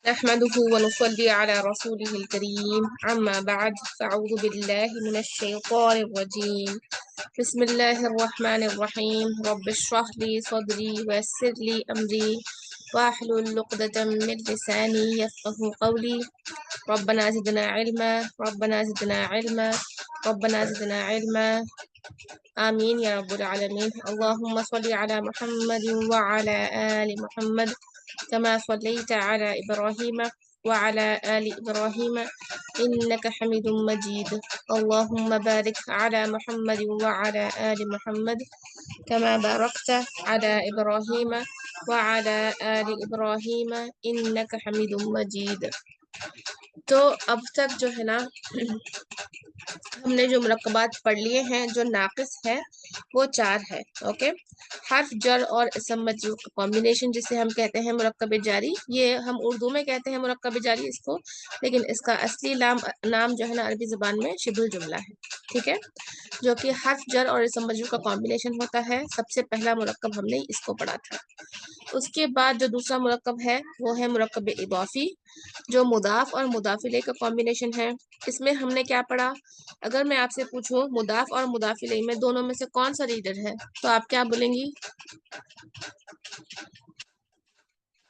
نحمده ونصلي على رسوله الكريم أما بعد فأعوذ بالله من الشيطان الرجيم بسم الله الرحمن الرحيم رب اشرح لي صدري ويسر لي أمري واحلل عقدة من لساني يفقه قولي ربنا زدنا علما ربنا زدنا علما ربنا زدنا علما آمين يا رب العالمين اللهم صل على محمد وعلى آل محمد كما صليت على إبراهيم وعلى آل إبراهيم إنك حميد مجيد اللهم بارك على محمد وعلى آل محمد كما باركت على إبراهيم وعلى آل إبراهيم إنك حميد مجيد. تو اب تک جو ہے نا ہم نے جو مرکبات پڑھ لیے ہیں جو ناقص ہے وہ 4 ہے. اوکے، حرف جر اور اسم مجرور کا کمبینیشن جسے ہم کہتے ہیں مرکب جاری، یہ ہم اردو میں کہتے ہیں مرکب جاری اس کو، لیکن اس کا اصلی نام جو ہے نا عربی زبان میں شبہ الجملہ ہے. ٹھیک ہے، جو کہ حرف جر اور اسم مجرور کا کمبینیشن ہوتا ہے. سب سے پہلا مرکب ہم نے اس کو پڑھا تھا. اس کے بعد جو دوسرا مرکب ہے وہ ہے مرکب اضافی، جو مضاف اور مضاف الیہ کا کمبینیشن ہے. اس میں ہم نے کیا پڑھا؟ اگر میں آپ سے پوچھوں مضاف اور مضاف الیہ میں دونوں میں سے کون سا لیڈر ہے تو آپ کیا بولیں گی؟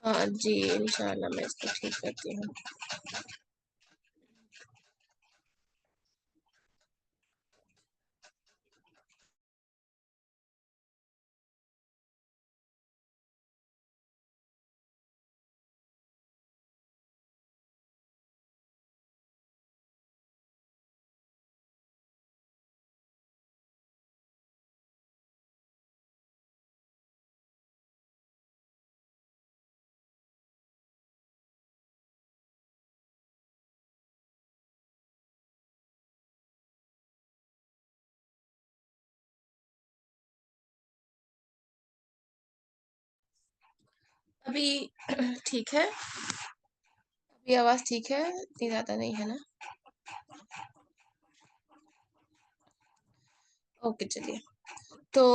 ہاں جی، انشاءاللہ میں اس کو ٹھیک کرتی ہوں. ابھی ٹھیک ہے؟ ابھی آواز ٹھیک ہے؟ اتنی زیادہ نہیں ہے نا؟ اوکے چلیے، تو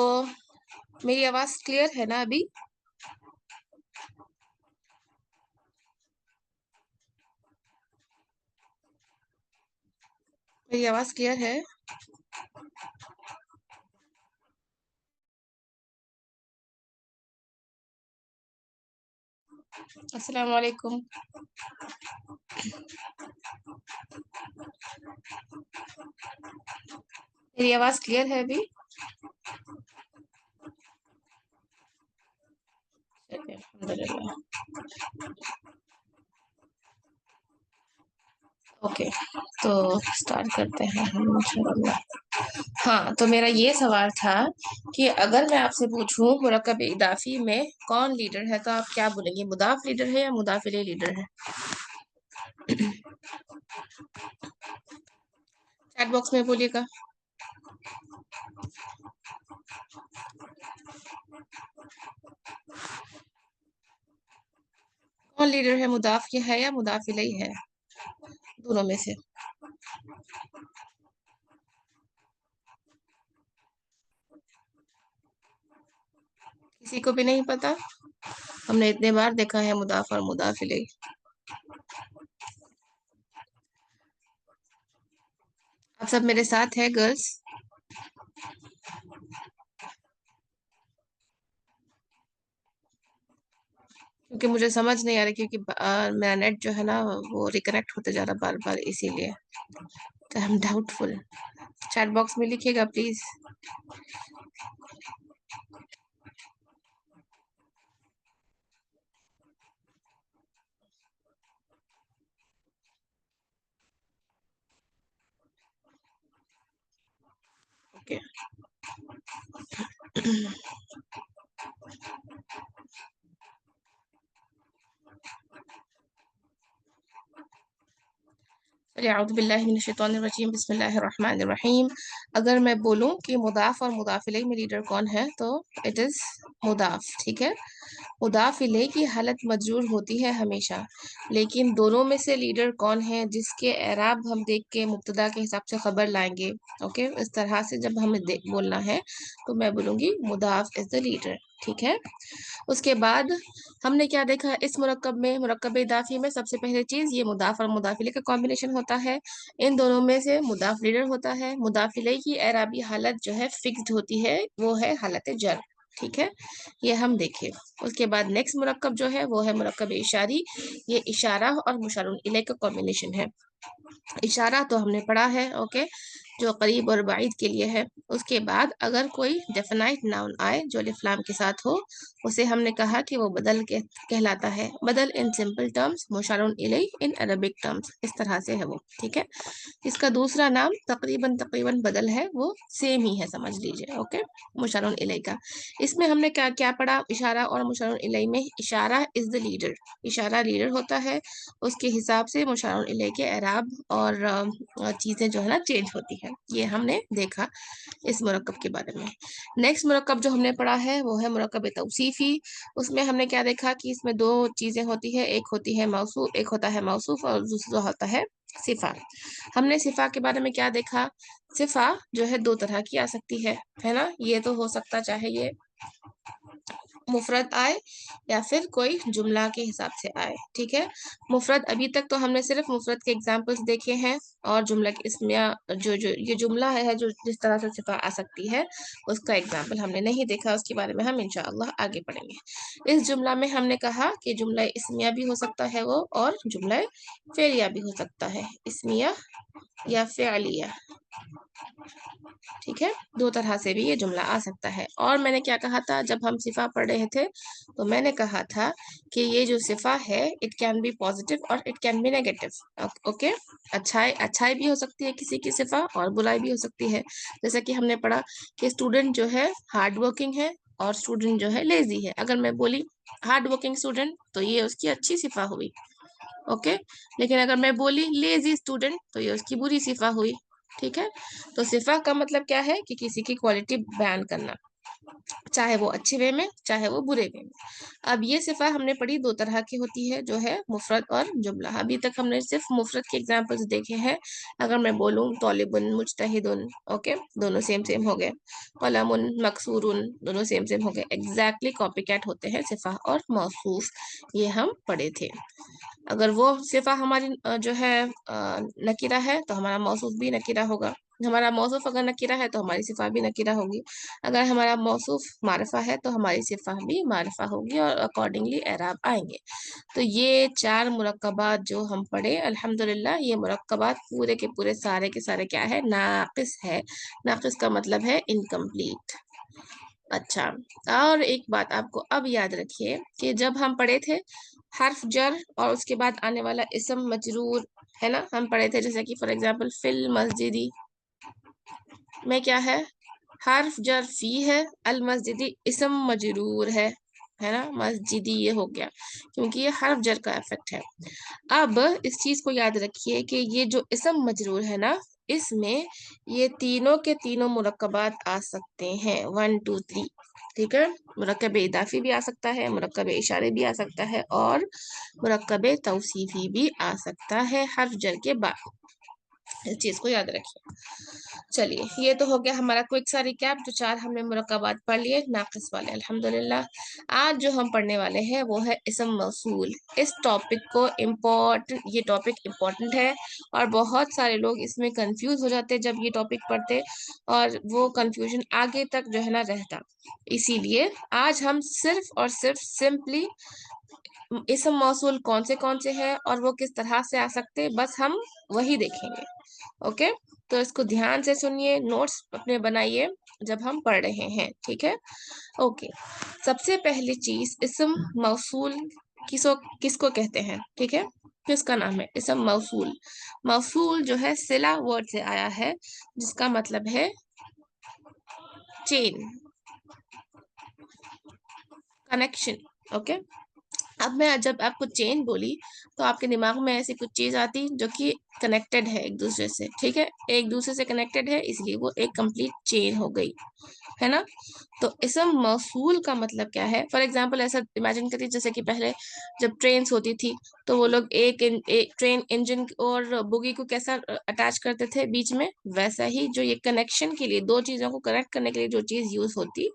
میری آواز کلیئر ہے نا ابھی؟ میری آواز کلیئر ہے؟ السلام علیکم. میری آواز کلیئر ہے ابھی؟ الحمدللہ. اوکے، تو سٹارٹ کرتے ہیں ہم انشاءاللہ. ہاں، تو میرا یہ سوال تھا کہ اگر میں آپ سے پوچھوں مرکب اضافی میں کون لیڈر ہے تو آپ کیا بولیں گے؟ مضاف لیڈر ہے یا مضاف الیہ لیڈر ہے؟ چیٹ باکس میں بولیے گا. کون لیڈر ہے؟ مضاف کی ہے یا مضاف الیہ ہے؟ دونوں میں سے کسی کو بھی نہیں پتا؟ ہم نے اتنے بار دیکھا ہے مضاف اور مضاف الیہ. آپ سب میرے ساتھ ہیں گرلس؟ کیونکہ مجھے سمجھ نہیں آ رہا، کیونکہ میرا نیٹ جو ہے نا وہ ریکنیکٹ ہوتے جا رہا بار بار، اسی لیے تو ہم ڈاؤٹ فل. چیٹ باکس میں لکھیے گا پلیز. اوکے. اعوذ باللہ من الشیطان الرجیم بسم اللہ الرحمن الرحیم. اگر میں بولوں کہ مضاف اور مضاف الیہ میں لیڈر کون ہے تو اٹ از مضاف. ٹھیک ہے، मुदाफ इलैह की हालत मजरूर होती है हमेशा, लेकिन दोनों में से लीडर कौन है जिसके एराब हम देख के मुब्तदा के हिसाब से खबर लाएंगे। ओके, इस तरह से जब हमें बोलना है तो मैं बोलूंगी मुदाफ इज द लीडर। ठीक है, उसके बाद हमने क्या देखा इस मुरक्कब में, मुरक्कब इदाफी में सबसे पहले चीज ये मुदाफ और मुदाफ इलैह का कॉम्बिनेशन होता है। इन दोनों में से मुदाफ लीडर होता है। मुदाफ इलैह की एराबी हालत जो है फिक्स्ड होती है, वो है हालत जर। ठीक है, ये हम देखे। उसके बाद नेक्स्ट मुरक्कब जो है वो है मुरक्कब इशारी। ये इशारा और मुशारुन इलैह का कॉम्बिनेशन है। इशारा तो हमने पढ़ा है, ओके, जो करीब और बाइद के लिए है। उसके बाद अगर कोई डेफिनाइट नाउन आए जो अलिफ लाम के साथ हो, उसे हमने कहा कि वो बदल के कहलाता है। बदल इन सिंपल टर्म्स, मुशारुन इलैह इन अरबिक टर्म्स, इस तरह से है वो। ठीक है, इसका दूसरा नाम तकरीबन तकरीबन बदल है, वो सेम ही है समझ लीजिए। ओके, मुशारुन इलैह का। इसमें हमने क्या क्या पढ़ा इशारा और मुशारुन इलैह में। इशारा इज द लीडर, इशारा लीडर होता है, उसके हिसाब से मुशारुन इलैह के एराब और चीजें जो है ना चेंज होती है। ये हमने देखा इस मुरक्कब के बारे में। नेक्स्ट मुरक्कब जो हमने पढ़ा है वो है मुरक्कब तौसीफी। उसमें हमने क्या देखा कि इसमें दो चीजें होती है, एक होती है मौसूफ, एक होता है मौसूफ और दूसरा होता है सिफा। हमने सिफा के बारे में क्या देखा, सिफा जो है दो तरह की आ सकती है ना। ये तो हो सकता चाहे ये मुफरद आए या फिर कोई जुमला के हिसाब से आए। ठीक है, मुफरद अभी तक तो हमने सिर्फ मुफरद के एग्जाम्पल्स देखे हैं, और जुमला के इसमें जो जो ये जुमला है जो जिस तरह से सिफा आ सकती है उसका एग्जाम्पल हमने नहीं देखा, उसके बारे में हम इंशाअल्लाह आगे पढ़ेंगे। इस जुमला में हमने कहा कि जुमला इसमिया भी हो सकता है वो, और जुमला फेलिया भी हो सकता है, इसमिया या फेलिया। ठीक है, दो तरह से भी ये जुमला आ सकता है। और मैंने क्या कहा था जब हम सिफा पढ़ रहे थे, तो मैंने कहा था कि ये जो सिफा है इट कैन बी पॉजिटिव और it can be negative. Okay, अच्छाई भी हो सकती है किसी की सिफा, और बुराई भी हो सकती है। जैसा कि हमने पढ़ा कि स्टूडेंट जो है हार्ड वर्किंग है और स्टूडेंट जो है लेजी है। अगर मैं बोली हार्ड वर्किंग स्टूडेंट तो ये उसकी अच्छी सिफा हुई, ओके, लेकिन अगर मैं बोली लेजी स्टूडेंट तो ये उसकी बुरी सिफा हुई। ठीक है, तो सिफा का मतलब क्या है कि किसी की क्वालिटी बयान करना, चाहे वो अच्छे वे में चाहे वो बुरे वे में। अब ये सिफा हमने पढ़ी दो तरह की होती है, जो है मुफरद और जुमला। अभी तक हमने सिर्फ मुफरद के एग्जांपल्स देखे हैं। अगर मैं बोलूं तौलिबुन मुज्तहिदुन, ओके, दोनों सेम सेम हो गए। कलमुन मकसूरुन, दोनों सेम सेम हो गए। एग्जैक्टली कॉपी कैट होते हैं सिफा और मौसूफ, ये हम पढ़े थे। अगर वो सिफा हमारी जो है नकीरा है तो हमारा मौसूफ भी नकीरा होगा। हमारा मौसूफ अगर नकीरा है तो हमारी सिफा भी नकीरा होगी। अगर हमारा मौसूफ मारिफा है तो हमारी सिफा भी मारिफा होगी, और अकॉर्डिंगली एराब आएंगे। तो ये चार मुरक्कबात जो हम पढ़े अल्हम्दुलिल्लाह, ये मुरक्कबात पूरे के पूरे सारे के सारे क्या है, नाकिस है। नाकिस का मतलब है इनकम्प्लीट। अच्छा, और एक बात आपको अब याद रखिए कि जब हम पढ़े थे हर्फ जर और उसके बाद आने वाला इसम मजरूर, है ना, हम पढ़े थे जैसे कि फॉर एग्जांपल फिल मस्जिदी में क्या है, हर्फ जर फी है, अल मस्जिदी इसम मजरूर है ना, मस्जिदी ये हो गया क्योंकि ये हर्फ जर का इफेक्ट है। अब इस चीज को याद रखिए कि ये जो इसम मजरूर है ना, इसमें ये तीनों के तीनों मुरक्कबात आ सकते हैं, 1 2 3। ठीक है, मुरक्कब इदाफी भी आ सकता है, मुरक्कब इशारे भी आ सकता है, और मुरक्कब तौसीफी भी आ सकता है हर्फ जर के बाद। इस चीज को याद रखिए। चलिए, ये तो हो गया हमारा क्विक सा रिकैप, जो चार हमने मुरक्कबात पढ़ लिए नाकिस वाले अल्हम्दुलिल्लाह। आज जो हम पढ़ने वाले हैं वो है इसम मौसूल। इस टॉपिक को ये टॉपिक इम्पोर्टेंट है, और बहुत सारे लोग इसमें कंफ्यूज हो जाते हैं जब ये टॉपिक पढ़ते, और वो कंफ्यूजन आगे तक जो है ना रहता। इसीलिए आज हम सिर्फ और सिर्फ सिंपली इसम मौसूल कौन से हैं और वो किस तरह से आ सकते हैं, बस हम वही देखेंगे। ओके, तो इसको ध्यान से सुनिए, नोट्स अपने बनाइए जब हम पढ़ रहे हैं। ठीक है, ओके। सबसे पहली चीज, इसम मौसूल किसको कहते हैं। ठीक है, किसका नाम है इसम मौसूल। मौसूल जो है सिला वर्ड से आया है, जिसका मतलब है चेन, कनेक्शन। ओके, अब मैं जब आपको चेन बोली तो आपके दिमाग में ऐसी कुछ चीज आती जो कि कनेक्टेड है एक दूसरे से, ठीक है, एक दूसरे से कनेक्टेड है, इसलिए वो एक कंप्लीट चेन हो गई, है ना। तो इसम मौसूल का मतलब क्या है? फॉर एग्जाम्पल ऐसा इमेजिन करिए जैसे कि पहले जब ट्रेन्स होती थी तो वो लोग एक ट्रेन इंजन और बोगी को कैसा अटैच करते थे बीच में, वैसा ही जो ये कनेक्शन के लिए दो चीजों को कनेक्ट करने के लिए जो चीज यूज होती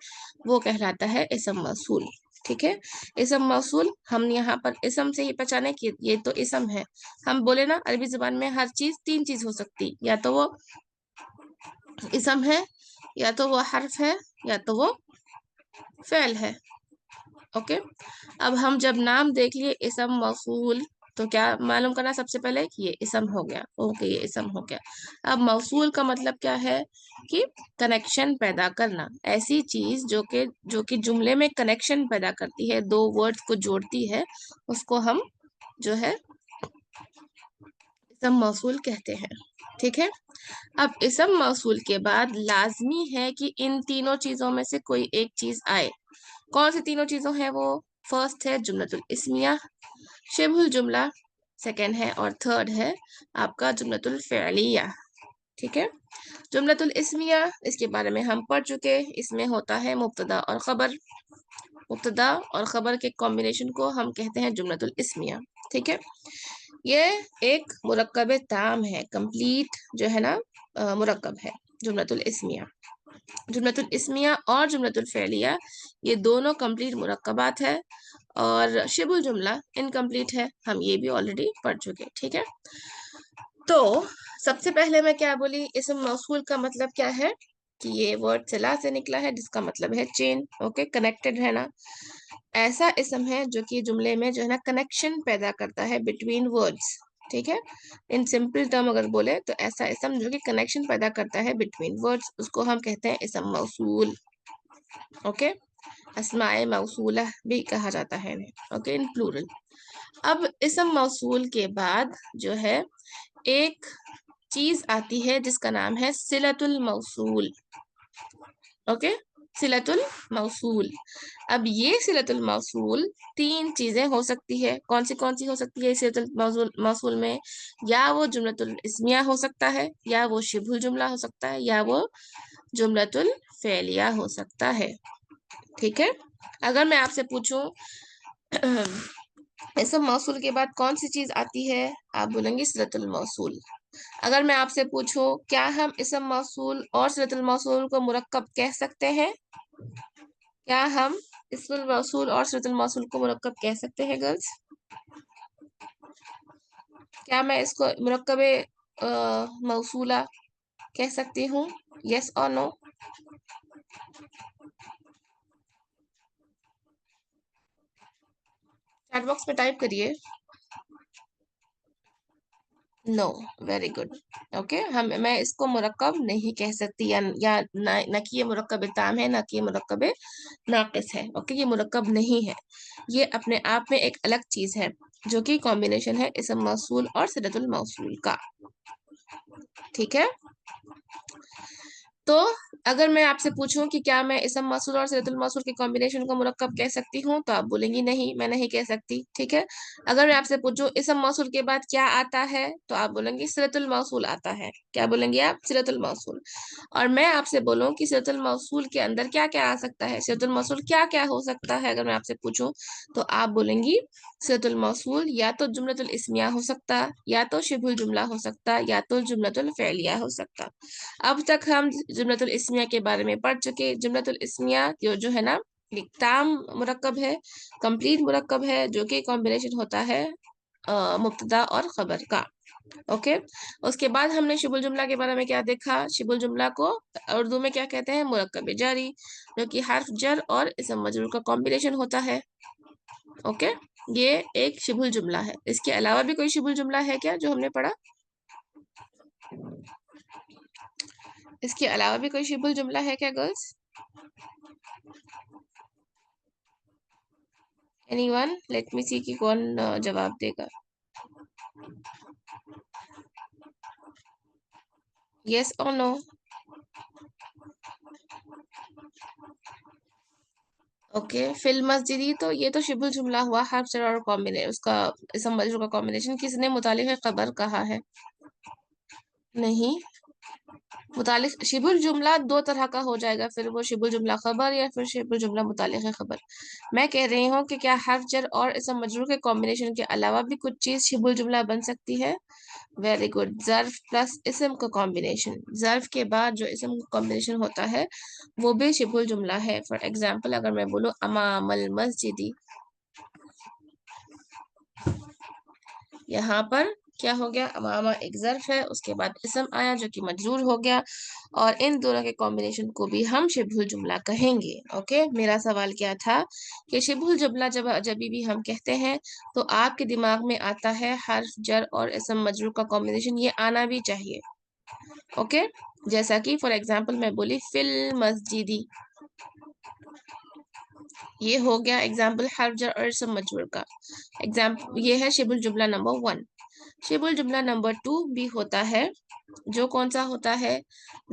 वो कहलाता है इसम मौसूल, ठीक है। इसम मौसूल हम यहाँ पर इसम से ही पहचाने कि ये तो इसम है। हम बोले ना अरबी जुबान में हर चीज तीन चीज हो सकती, या तो वो इसम है, या तो वो हर्फ है, या तो वो फेल है। ओके। अब हम जब नाम देख लिए इसम मौसूल तो क्या मालूम करना सबसे पहले कि ये इसम हो गया, ओके ये इसम हो गया। अब मौसूल का मतलब क्या है? कि कनेक्शन पैदा करना, ऐसी चीज जो कि जुमले में कनेक्शन पैदा करती है, दो वर्ड्स को जोड़ती है, उसको हम जो है इसम मौसूल कहते हैं, ठीक है। अब इसम मौसूल के बाद लाजमी है कि इन तीनों चीजों में से कोई एक चीज आए। कौन सी तीनों चीजों है वो? फर्स्ट है जुमलतुल इस्मिया, शिबहुल जुमला सेकंड है, और थर्ड है आपका जुमलतुल फ़िअलिया, ठीक है। जुमलतुल इस्मिया इसके बारे में हम पढ़ चुके, इसमें होता है मुब्तदा और खबर। मुब्तदा और खबर के कॉम्बिनेशन को हम कहते हैं जुमलतुल इस्मिया, ठीक है। ये एक मुरक्कब ताम है, कंप्लीट जो है ना मुरक्कब है जुमलतुल इस्मिया। जुमलतुल इस्मिया और जुमलतुल फ़िअलिया ये दोनों कंप्लीट मुरक्कबात है, और शिबुल जुमला इनकम्प्लीट है, हम ये भी ऑलरेडी पढ़ चुके, ठीक है। तो सबसे पहले मैं क्या बोली, इसम मौसूल का मतलब क्या है? कि ये वर्ड सिला से निकला है जिसका मतलब है चेन, ओके, कनेक्टेड है ना। ऐसा इसम है जो कि जुमले में जो है ना कनेक्शन पैदा करता है बिटवीन वर्ड्स, ठीक है। इन सिंपल टर्म अगर बोले तो ऐसा इसम जो कि कनेक्शन पैदा करता है बिटवीन वर्ड्स उसको हम कहते हैं इसम मौसूल, ओके। अस्माए मौसूला भी कहा जाता है इन्हें, ओके, इन प्लूरल। अब इसम मौसूल के बाद जो है एक चीज आती है जिसका नाम है सिलतुल मौसूल, ओके, सिलतुल मौसूल। अब ये सिलतुल मौसूल तीन चीजें हो सकती है, कौन सी हो सकती है सिलतुल मौसूल मौसूल में? या वो जुमलतुल इस्मिया हो सकता है, या वो शिबहुल जुमला हो सकता है, या वो जुमलतुल फ़ेलिया हो सकता है, ठीक है। अगर मैं आपसे पूछूं इसम मौसूल के बाद कौन सी चीज आती है, आप बोलेंगे सिलतुल मौसूल। अगर मैं आपसे पूछूं क्या हम इसम मौसूल और सिलतुल मौसूल को मुरक्कब कह सकते हैं? क्या हम इसम मौसूल और सिलतुल मौसूल को मुरक्कब कह सकते हैं गर्ल्स? क्या मैं इसको मुरक्कबे मौसूला कह सकती हूँ? यस और नो? चैट बॉक्स में टाइप करिए। No, very good, okay. हम मैं इसको मुरक्कब नहीं कह सकती, या न कि ये मुरक्कब ताम है, ना कि ये मुरक्कब नाकिस है, ओके, ये मुरक्कब नहीं है, ये अपने आप में एक अलग चीज है जो कि कॉम्बिनेशन है इसम मौसूल और सिलतुल मौसूल का, ठीक है। तो अगर मैं आपसे पूछूं कि क्या मैं इसम मौसूल और सिलतुल मौसूल के कॉम्बिनेशन को मुरक्कब कह सकती हूँ, तो आप बोलेंगी नहीं मैं नहीं कह सकती, ठीक है। अगर मैं आपसे पूछूं इसम मौसूल के बाद क्या आता है, तो आप बोलेंगी सिलतुल मौसूल आता है, क्या बोलेंगे आप? सिलतुल मौसूल। और मैं आपसे बोलूं कि सिलतुल मौसूल के अंदर क्या क्या आ सकता है, सिलतुल मौसूल क्या क्या हो सकता है, अगर मैं आपसे पूछूं तो आप बोलेंगी सिलतुल मौसूल या तो जुमलतुल इस्मिया हो सकता, या तो शिबुल जुमला हो सकता, या तो जुमलतुल फ़ेलिया हो सकता। अब तक हम जुमलतुल इस्मिया के बारे में पढ़ चुके। जुमलतुल इस्मिया जो है ना एक ताम मुरक्कब है, कंप्लीट मुरक्कब है, जो कि कॉम्बिनेशन होता है मुब्तदा और खबर का, ओके। उसके बाद हमने शिबुल जुमला के बारे में क्या देखा? शिबुल जुमला को उर्दू में क्या कहते हैं? मुरक्कब जारी, जो कि हर्फ जर और इसम मजरूर का कॉम्बिनेशन होता है, ओके। ये एक शिबुल जुमला है। इसके अलावा भी कोई शिबुल जुमला है क्या जो हमने पढ़ा? इसके अलावा भी कोई शिबुल जुमला है क्या गर्ल्स? एनीवन? लेट मी सी कि कौन जवाब देगा। यस और नो? ओके, फिल मस्जिदी, तो ये तो शिबुल जुमला हुआ, हर्फ जर और कॉम्बिनेशन, उसका इसम मजरूर का कॉम्बिनेशन। किसने मुतालिक खबर कहा है? नहीं, मुतालिक शिबुल जुमला दो तरह का हो जाएगा, फिर वो शिबुल जुमला खबर या फिर शिबुल जुमला मुतालिक खबर। मैं कह रही हूँ कि क्या हर्फ जर और इसम मजरूर के कॉम्बिनेशन के अलावा भी कुछ चीज शिबुल जुमला बन सकती है? वेरी गुड, ज़र्फ प्लस इसम का कॉम्बिनेशन। ज़र्फ के बाद जो इसम का कॉम्बिनेशन होता है वो भी शिबुल जुमला है। फॉर एग्जाम्पल, अगर मैं बोलूँ अमामल मस्जिदी, यहाँ पर क्या हो गया? अमामा एक ज़र्फ है, उसके बाद इसम आया जो कि मजरूर हो गया, और इन दोनों के कॉम्बिनेशन को भी हम शिबुल जुमला कहेंगे। ओके, मेरा सवाल क्या था कि शिबुल जुमला जब भी हम कहते हैं तो आपके दिमाग में आता है हर्फ जर और इसम मजरूर का कॉम्बिनेशन, ये आना भी चाहिए। ओके, जैसा कि फॉर एग्जाम्पल मैं बोली फिल मस्जिदी, ये हो गया एग्जाम्पल हर्फ जर और इसम मजरूर का। एग्जाम्पल ये है शिबुल जुमला नंबर 1। शिबुल जुमला नंबर 2 भी होता है, जो कौन सा होता है?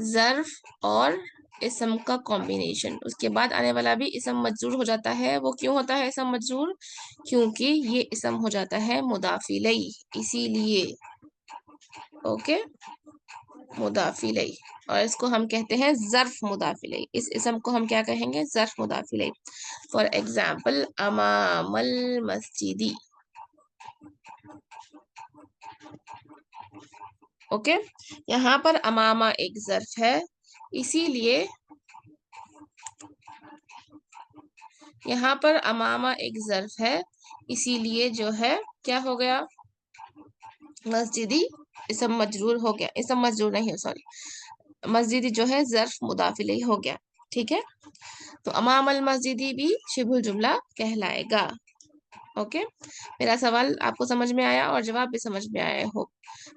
ज़र्फ और इसम का कॉम्बिनेशन, उसके बाद आने वाला भी इसम मजरूर हो जाता है। वो क्यों होता है इसम मजरूर? क्योंकि ये इसम हो जाता है मुदाफ इलैह, इसीलिए। ओके, मुदाफ इलैह, और इसको हम कहते हैं ज़र्फ मुदाफ इलैह। इस इसम को हम क्या कहेंगे? ज़र्फ मुदाफ इलैह। फॉर एग्जाम्पल अमामल मस्जिदी। ओके, यहाँ पर अमामा एक ज़र्फ है, इसीलिए यहाँ पर अमामा एक ज़र्फ है, इसीलिए जो है क्या हो गया? मस्जिदी इसम मजरूर हो गया, इसम मजरूर नहीं, सॉरी, मस्जिदी जो है ज़र्फ मुदाफ इलैह हो गया। ठीक है, तो अमामल मस्जिदी भी शिबुल जुमला कहलाएगा। ओके, मेरा सवाल आपको समझ में आया और जवाब भी समझ में आया हो।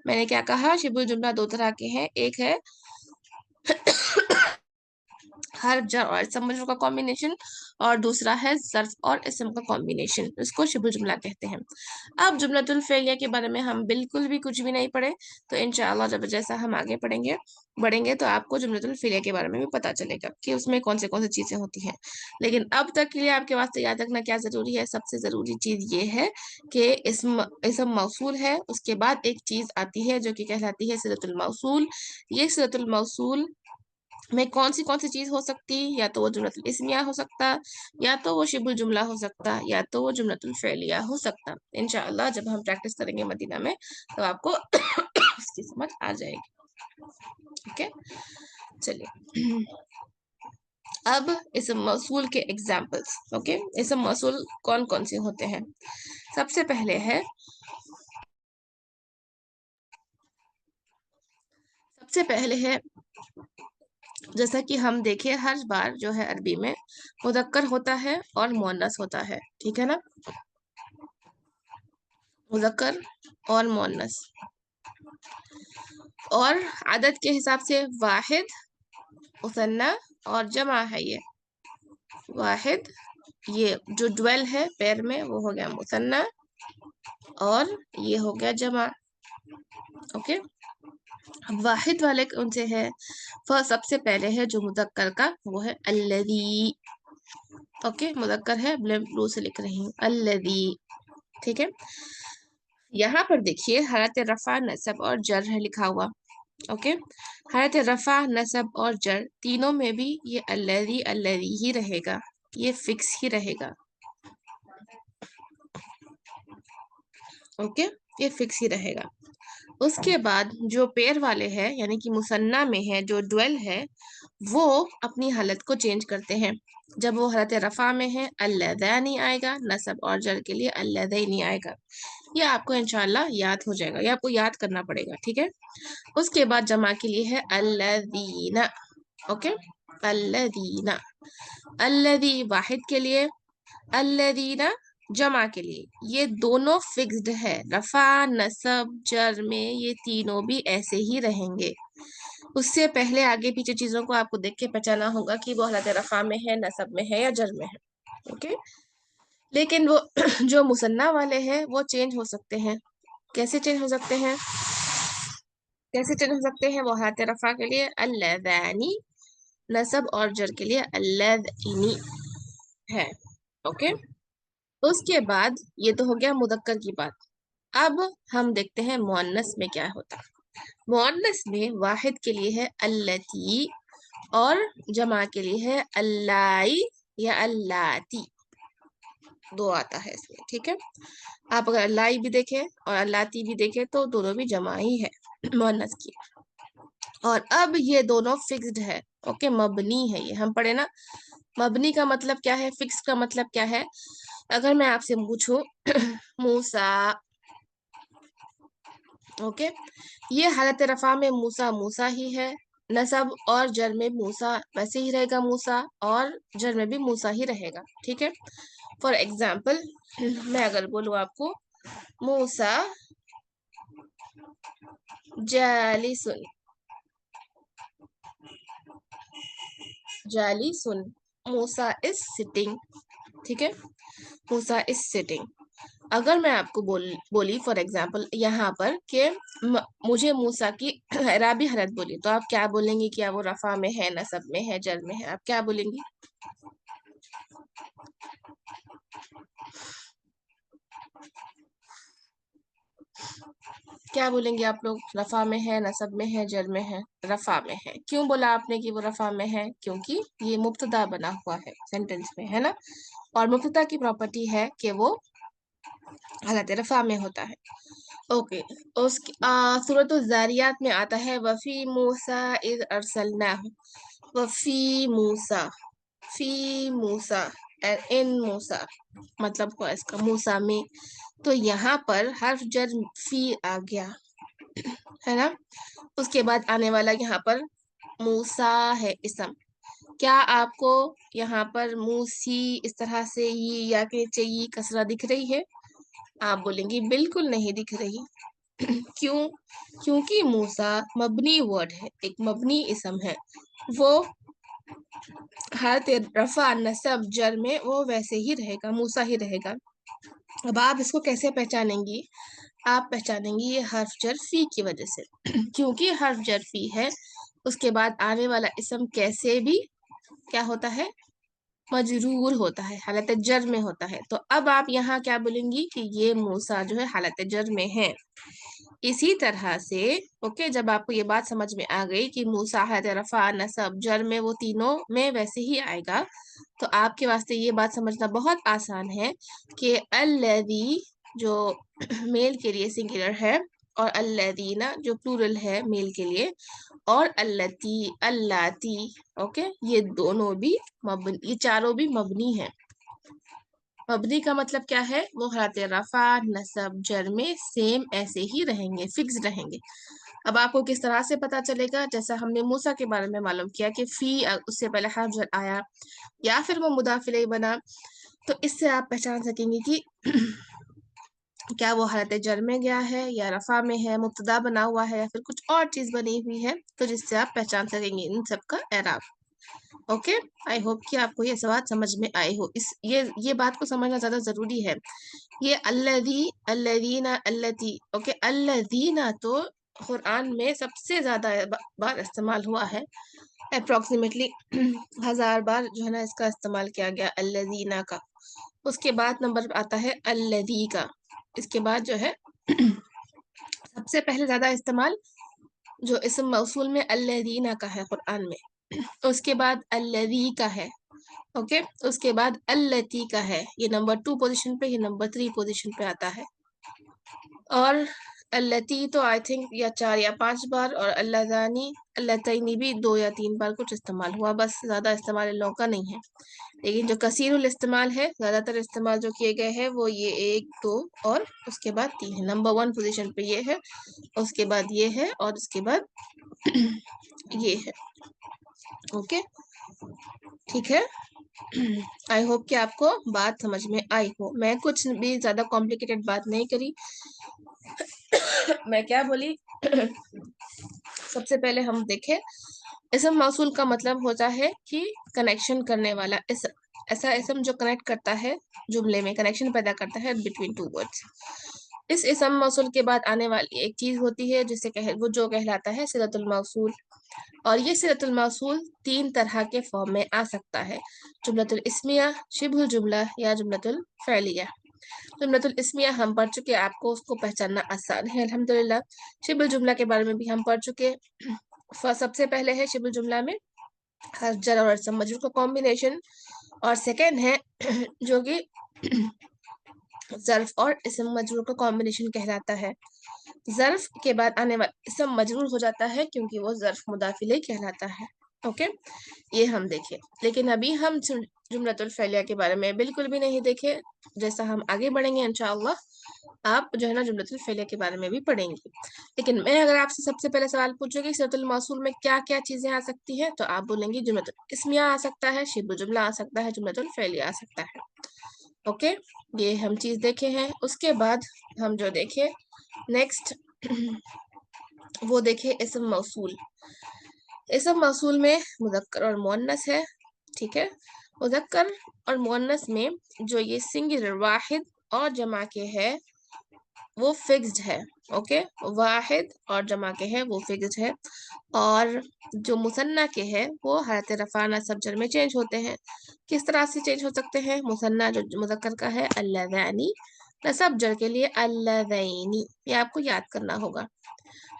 मैंने क्या कहा? शिबुल जुमला दो तरह के हैं, एक है हर्फ जर और इसम मजरूर का कॉम्बिनेशन, और दूसरा है ज़र्फ और इसम का कॉम्बिनेशन, इसको शिबुल जुमला कहते हैं। अब जुमलतुल फ़ेलिया के बारे में हम बिल्कुल भी कुछ भी नहीं पढ़े, तो इंशाअल्लाह जब जैसा हम आगे बढ़ेंगे तो आपको जुमलतुल फ़ेलिया के बारे में भी पता चलेगा कि उसमें कौन से चीजें होती हैं। लेकिन अब तक के लिए आपके वास्ते याद रखना क्या जरूरी है? सबसे जरूरी चीज ये है कि इसम मौसूल है, उसके बाद एक चीज आती है जो कि कहलाती है सिलतुल मौसूल। ये सिलतुल मौसूल में कौन सी चीज हो सकती? या तो वो जुमलतुल इस्मिया हो सकता, या तो वो शिबुल जुमला हो सकता, या तो वो जुमलतुल फ़ेलिया हो सकता। इंशाअल्लाह जब हम प्रैक्टिस करेंगे मदीना में तो आपको उसकी समझ आ जाएगी। ओके, चलिए अब इसम मौसूल के एग्जाम्पल्स। ओके, इसम मौसूल कौन कौन से होते हैं? सबसे पहले है जैसा कि हम देखें हर बार जो है अरबी में मुज़क्कर होता है और मुअन्नस होता है, ठीक है ना? मुज़क्कर और मुअन्नस, और आदद के हिसाब से वाहिद, मुसन्ना और जमा है। ये वाहिद, ये जो ड्वेल है पैर में, वो हो गया मुसन्ना, और ये हो गया जमा। ओके, अब वाहिद वाले कौन से है? सबसे पहले है जो मुज़क्कर का, वो है अल्लज़ी। ओके, मुज़क्कर है, ब्लू से लिख रही हूँ अल्लज़ी। ठीक है, यहाँ पर देखिए हरत रफा नसब और जर है लिखा हुआ। ओके, हरत रफा नसब और जर तीनों में भी ये अल्लज़ी अल्लज़ी ही रहेगा, ये फिक्स ही रहेगा। ओके, ये फिक्स ही रहेगा। उसके बाद जो पेयर वाले हैं यानी कि मुसन्ना में है, जो ड्वेल है, वो अपनी हालत को चेंज करते हैं। जब वो हालत रफा में है अल्लज़ानी आएगा, नसब और जर के लिए अल्लज़ैनी आएगा। ये आपको इंशाल्लाह याद हो जाएगा, ये आपको याद करना पड़ेगा। ठीक है, उसके बाद जमा के लिए है अल्लज़ीना। ओके, अल्लज़ीना, अल्लज़ी वाहिद के लिए, अल्लज़ीना जमा के लिए। ये दोनों फिक्स्ड है, रफा नसब जर में ये तीनों भी ऐसे ही रहेंगे। उससे पहले आगे पीछे चीजों को आपको देख के पहचाना होगा कि वो हालत रफा में है, नसब में है या जर में है। ओके, लेकिन वो जो मुसन्ना वाले हैं वो चेंज हो सकते हैं। कैसे चेंज हो सकते हैं? वो हालत रफा के लिए अल्लज़ानी, नसब और जर के लिए अल्लज़ीनी। ہے. اوके, उसके बाद ये तो हो गया मुदक्कर की बात. अब हम देखते हैं मुअन्नस में क्या होता है. मुअन्नस में वाहिद के लिए है अल्लती और जमा के लिए है अल्लाई या अल्लाती. दो आता है इसमें, ठीक है. आप अगर अल्लाई भी देखें और अल्लाती भी देखें तो दोनों भी जमा ही है मुअन्नस की. और अब ये दोनों फिक्स्ड है. ओके, मबनी है, ये हम पढ़े ना. मबनी का मतलब क्या है, फिक्स का मतलब क्या है. अगर मैं आपसे पूछूं मूसा, ओके, ये हालत रफा में मूसा मूसा ही है. नसब और जर में मूसा वैसे ही रहेगा मूसा, और जर में भी मूसा ही रहेगा, ठीक है. फॉर एग्जाम्पल मैं अगर बोलूं आपको मूसा जालिसुन, जालिसुन, मूसा इज सिटिंग, ठीक है. मूसा इज सिटिंग. अगर मैं आपको बोली फॉर एग्जाम्पल यहाँ पर कि मुझे मूसा की राबी हालत बोली, तो आप क्या बोलेंगे? क्या वो रफा में है, नसब में है, जर में है? आप क्या बोलेंगी? क्या बोलेंगे आप लोग? रफा में है, नसब में है, जर में है? रफा में है. क्यों बोला आपने कि वो रफा में है? क्योंकि ये मुब्तदा बना हुआ है सेंटेंस में, है ना. और मुब्तदा की प्रॉपर्टी है कि वो हालत रफा में होता है. ओके, उसकी सूरत ज़ारियात में आता है वफी मूसा is अरसलनाहु. वफी Musa, fee Musa and in मूसा मतलब हुआ इसका मूसा में. तो यहाँ पर हर्फ जर फी आ गया, है ना. उसके बाद आने वाला यहाँ पर मूसा है इसम. क्या आपको यहाँ पर मूसी इस तरह से ये या के नीचे ये कसरा दिख रही है? आप बोलेंगी बिल्कुल नहीं दिख रही. क्यों? क्योंकि मूसा मबनी वर्ड है, एक मबनी इसम है. वो हालत रफा नसब जर में वो वैसे ही रहेगा, मूसा ही रहेगा. अब आप इसको कैसे पहचानेंगी? आप पहचानेंगी ये हर्फ जर फी की वजह से. क्योंकि हर्फ जर फी है, उसके बाद आने वाला इसम कैसे भी क्या होता है? मजरूर होता है, हालत जर में होता है. तो अब आप यहाँ क्या बोलेंगी कि ये मूसा जो है हालत जर में है. इसी तरह से ओके, जब आपको ये बात समझ में आ गई कि मूसा हालत रफा नसब जर में वो तीनों में वैसे ही आएगा, तो आपके वास्ते ये बात समझना बहुत आसान है कि अल्लज़ी जो मेल के लिए सिंगुलर है, और अल्लज़ीना जो प्लूरल है मेल के लिए, और अल्लती अल्लाती, ओके, ये दोनों भी मबनी, ये चारों भी मबनी है. मबनी का मतलब क्या है? वो हालत रफा नसब जर में सेम ऐसे ही रहेंगे, फिक्स रहेंगे. अब आपको किस तरह से पता चलेगा? जैसा हमने मूसा के बारे में मालूम किया कि फी उससे पहले हर्फ जर आया या फिर वो मुदाफ इलैह बना, तो इससे आप पहचान सकेंगे कि क्या वो हालत जर में गया है या रफा में है, मुब्तदा बना हुआ है या फिर कुछ और चीज बनी हुई है, तो जिससे आप पहचान सकेंगे इन सब का एराब. ओके, आई होप कि आपको ये बात समझ में आई हो. इस ये बात को समझना ज्यादा जरूरी है. ये अल्लज़ी, अल्लज़ीना, अल्लती, ओके, अल्लज़ीना तो कुरान में सबसे ज्यादा बार इस्तेमाल हुआ है. अप्रोक्सीमेटली 1000 बार जो है ना इसका इस्तेमाल किया गया अल्लज़ीना का. उसके बाद नंबर आता है अल्लज़ी का. इसके बाद जो है सबसे पहले ज्यादा इस्तेमाल जो इस्म मौसूल में अल्लज़ीना का है कुरान में. उसके बाद अल्लज़ी का है, ओके. उसके बाद अल्लती का है, ये नंबर 2 पोजीशन पे, ये नंबर 3 पोजीशन पे आता है. और अल्लती तो आई थिंक या 4 या 5 बार, और अल्लाजानी अल्लतैनी भी 2 या 3 बार कुछ इस्तेमाल हुआ, बस ज्यादा इस्तेमाल इन लोगों का नहीं है. लेकिन जो कसीरुल इस्तेमाल है, ज्यादातर इस्तेमाल जो किए गए हैं वो ये 1 2 और उसके बाद 3 है. नंबर 1 पोजीशन पे ये है, उसके बाद ये है, और उसके बाद ये है. ओके, ठीक है. आई होप कि आपको बात समझ में आई हो. मैं कुछ भी ज्यादा कॉम्प्लिकेटेड बात नहीं करी. मैं क्या बोली? सबसे पहले हम देखें, इसम मौसूल का मतलब होता है कि कनेक्शन करने वाला इसम, ऐसा इसम जो कनेक्ट करता है, जुमले में कनेक्शन पैदा करता है बिटवीन टू वर्ड्स. اس اسم موصول کے بعد آنے والی ایک چیز ہوتی ہے جسے وہ جو کہلاتا ہے صلۃ الموصول، اور یہ صلۃ الموصول 3 طرح کے فارم میں آ سکتا ہے: جملۃ الاسمیہ، شبہ الجملہ، یا جملۃ الفعلیہ۔ جملۃ الاسمیہ ہم پڑھ چکے، آپ کو اس کو پہچاننا آسان ہے الحمدللہ۔ شبہ الجملہ کے بارے میں بھی ہم پڑھ چکے۔ سب سے پہلے ہے شبہ الجملہ میں حرف جر اور اسم مجرور کا کمبینیشن، اور سیکنڈ ہے جو کہ ظرف اور اسم مجرور کا کمبینیشن کہلاتا ہے۔ ظرف کے بعد آنے والا اسم مجرور ہو جاتا ہے کیونکہ وہ ظرف مضاف الیہ کہلاتا ہے۔ اوکے، یہ ہم دیکھیں، لیکن ابھی ہم جملۃ الفعلیہ کے بارے میں بالکل بھی نہیں دیکھے۔ جیسا ہم آگے بڑھیں گے انشاءاللہ آپ جو ہے نا جملۃ الفعلیہ کے بارے میں بھی پڑھیں گے، لیکن میں اگر آپ سے سب سے پہلے سوال پوچھوں گی صلۃ الموصول میں کیا کیا چیزیں آ سکتی ہیں، تو آپ بولیں گی جملۃ الاسمیہ آ سکتا ہے، شبہ جملہ آ سکتا ہے، جملۃ الفعلیہ آ سکتا ہے۔ اوکے، یہ ہم چیز دیکھے ہیں۔ اس کے بعد ہم جو دیکھے نیکسٹ وہ دیکھے اسم موصول۔ اسم موصول میں مذکر اور مؤنث ہے، ٹھیک ہے۔ مذکر اور مؤنث میں جو یہ سنگولر واحد اور جمع کے ہے وہ فکسڈ ہے۔ اوکے، واحد اور جمع کے ہے وہ فکسڈ ہے، اور جو مثنیٰ کے ہے وہ حالت رفع نصب جر میں چینج ہوتے ہیں۔ کس طرح سے چینج ہو سکتے ہیں؟ مثنیٰ جو مذکر کا ہے اللذانی، نصب جر کے لیے اللذینی، یہ آپ کو یاد کرنا ہوگا،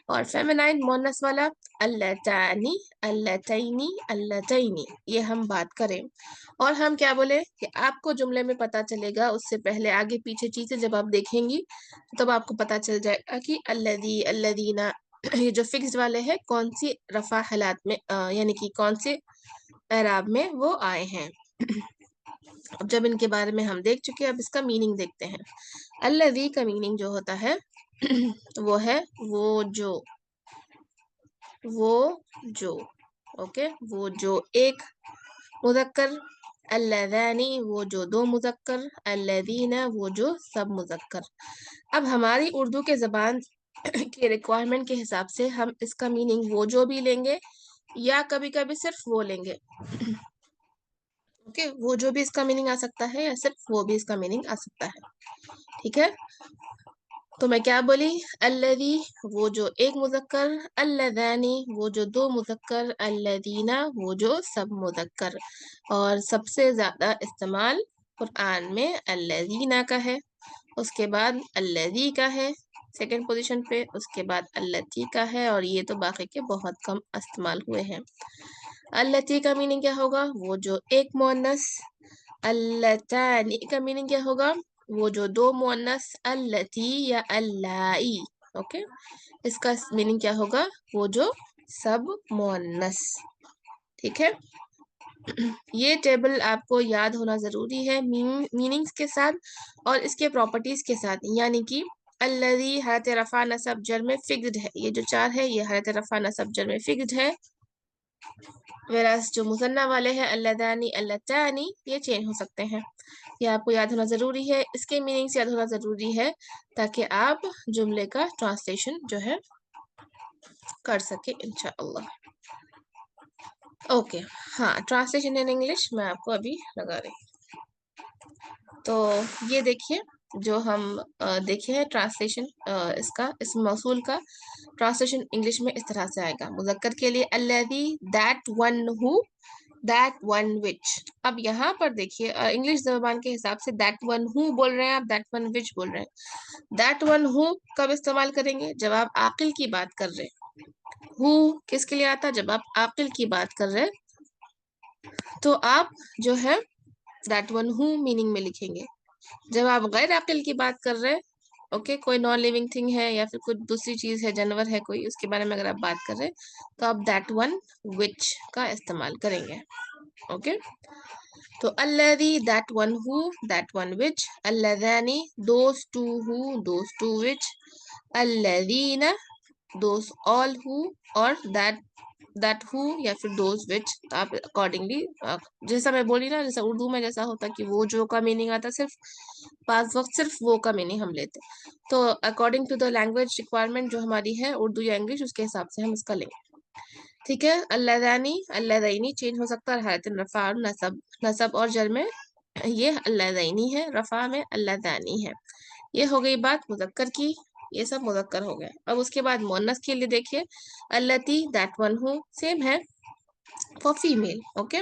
اور فیمینائن مونس والا اللتانی، اللتینی، اللتینی، یہ ہم بات کریں۔ اور ہم کیا بولے کہ آپ کو جملے میں پتا چلے گا، اس سے پہلے آگے پیچھے چیزیں جب آپ دیکھیں گی تب آپ کو پتا چل جائے گا کہ الذی، الذین، یہ جو فکسڈ والے ہیں کون سی رفع حالات میں یعنی کہ کون سے اعراب میں وہ آئے ہیں۔ اب جب ان کے بارے میں ہم دیکھ چکے، اب اس کا میننگ دیکھتے ہیں۔ الذی کا میننگ جو ہوتا ہے وہ ہے وہ جو، اوکے، وہ جو ایک مذکر، اللذانی وہ جو دو مذکر، الذین وہ جو سب مذکر۔ اب ہماری اردو کے زبان کے ریکوائرمنٹ کے حساب سے ہم اس کا میننگ وہ جو بھی لیں گے، یا کبھی کبھی صرف وہ لیں گے۔ اوکے، وہ جو بھی اس کا میننگ آ سکتا ہے، یا صرف وہ بھی اس کا میننگ آ سکتا ہے، ٹھیک ہے۔ تو میں کیا بولی؟ الذی وہ جو ایک مذکر، اللذانی وہ جو دو مذکر، الذین وہ جو سب مذکر، اور سب سے زیادہ استعمال قرآن میں الذین کا ہے، اس کے بعد الذی کا ہے سیکنڈ پوزیشن پہ، اس کے بعد اللتی کا ہے، اور یہ تو باقی کے بہت کم استعمال ہوئے ہیں۔ اللتی کا میننگ کیا ہوگا؟ وہ جو ایک مؤنث۔ اللتانی کا میننگ کیا ہوگا؟ وہ جو دو مؤنث، اللتی یا اللائی۔ اوکے، اس کا میننگ کیا ہوگا؟ وہ جو سب مؤنث، ٹھیک ہے۔ یہ ٹیبل آپ کو یاد ہونا ضروری ہے میننگز کے ساتھ اور اس کے پراپرٹیز کے ساتھ، یعنی کہ الذی حالت رفع نصب جر میں فکسڈ ہے، یہ جو 4 ہے یہ حالت رفع نصب جر میں فکسڈ ہے، ویراس جو مثنیٰ والے ہیں اللذانی، اللتانی، یہ چینج ہو سکتے ہیں۔ یہ آپ کو یاد ہونا ضروری ہے، اس کے میننگز یاد ہونا ضروری ہے تاکہ آپ جملے کا ٹرانسلیشن جو ہے کر سکیں انشاءاللہ۔ اوکے، ہاں، ٹرانسلیشن ان انگلش میں آپ کو ابھی لگا رہی ہوں۔ تو یہ دیکھیے جو ہم دیکھے ہیں ٹرانسلیشن اس کا، اس موصول کا ٹرانسلیشن انگلش میں اس طرح سے آئے گا۔ مذکر کے لیے الذی، دیٹ ون ہو، دیٹ ون وچ۔ اب یہاں پر دیکھیے انگلش زبان کے حساب سے دیٹ ون ہو بول رہے ہیں آپ، دیٹ ون وچ بول رہے ہیں۔ دیٹ ون ہو کب استعمال کریں گے؟ جب آپ عاقل کی بات کر رہے ہیں۔ ہو کس کے لیے آتا؟ جب آپ عاقل کی بات کر رہے ہیں تو آپ جو ہے دیٹ ون ہو میننگ میں لکھیں گے۔ جب آپ غیر عاقل کی بات کر رہے ہیں، اوکے، کوئی نان لیونگ تھنگ ہے یا پھر کوئی دوسری چیز ہے، جانور ہے کوئی، اس کے بارے میں اگر آپ بات کر رہے ہیں تو آپ دیٹ ون وچ کا استعمال کریں گے۔ اوکے، تو الذی دیٹ ون ہو، دیٹ ون وچ، اللذانی دوز ٹو ہو، دوز ٹو وچ، الذین دوز آل ہو، اور دیٹ ہو یا پھر دوز وچ، آپ اکارڈنگلی جیسا میں بولی نا، جیسا اردو میں جیسا ہوتا کہ وہ جو کا میننگ آتا، صرف بعض وقت صرف وہ کا میننگ ہم لیتے، تو according to the language requirement جو ہماری ہے اردو یا انگلش، اس کے حساب سے ہم اس کا لیں گے، ٹھیک ہے۔ اللذانی، اللذینی چینج ہو سکتا ہے حالت رفع اور نصب اور جر میں یہ اللذینی ہے، رفع میں اللذانی ہے، ये हो गई बात मुज़क्कर की, ये सब मुज़क्कर हो गए। अब उसके बाद मुअन्नस के लिए देखिए, अल्लती दैट वन हु, सेम है फॉर फीमेल। ओके,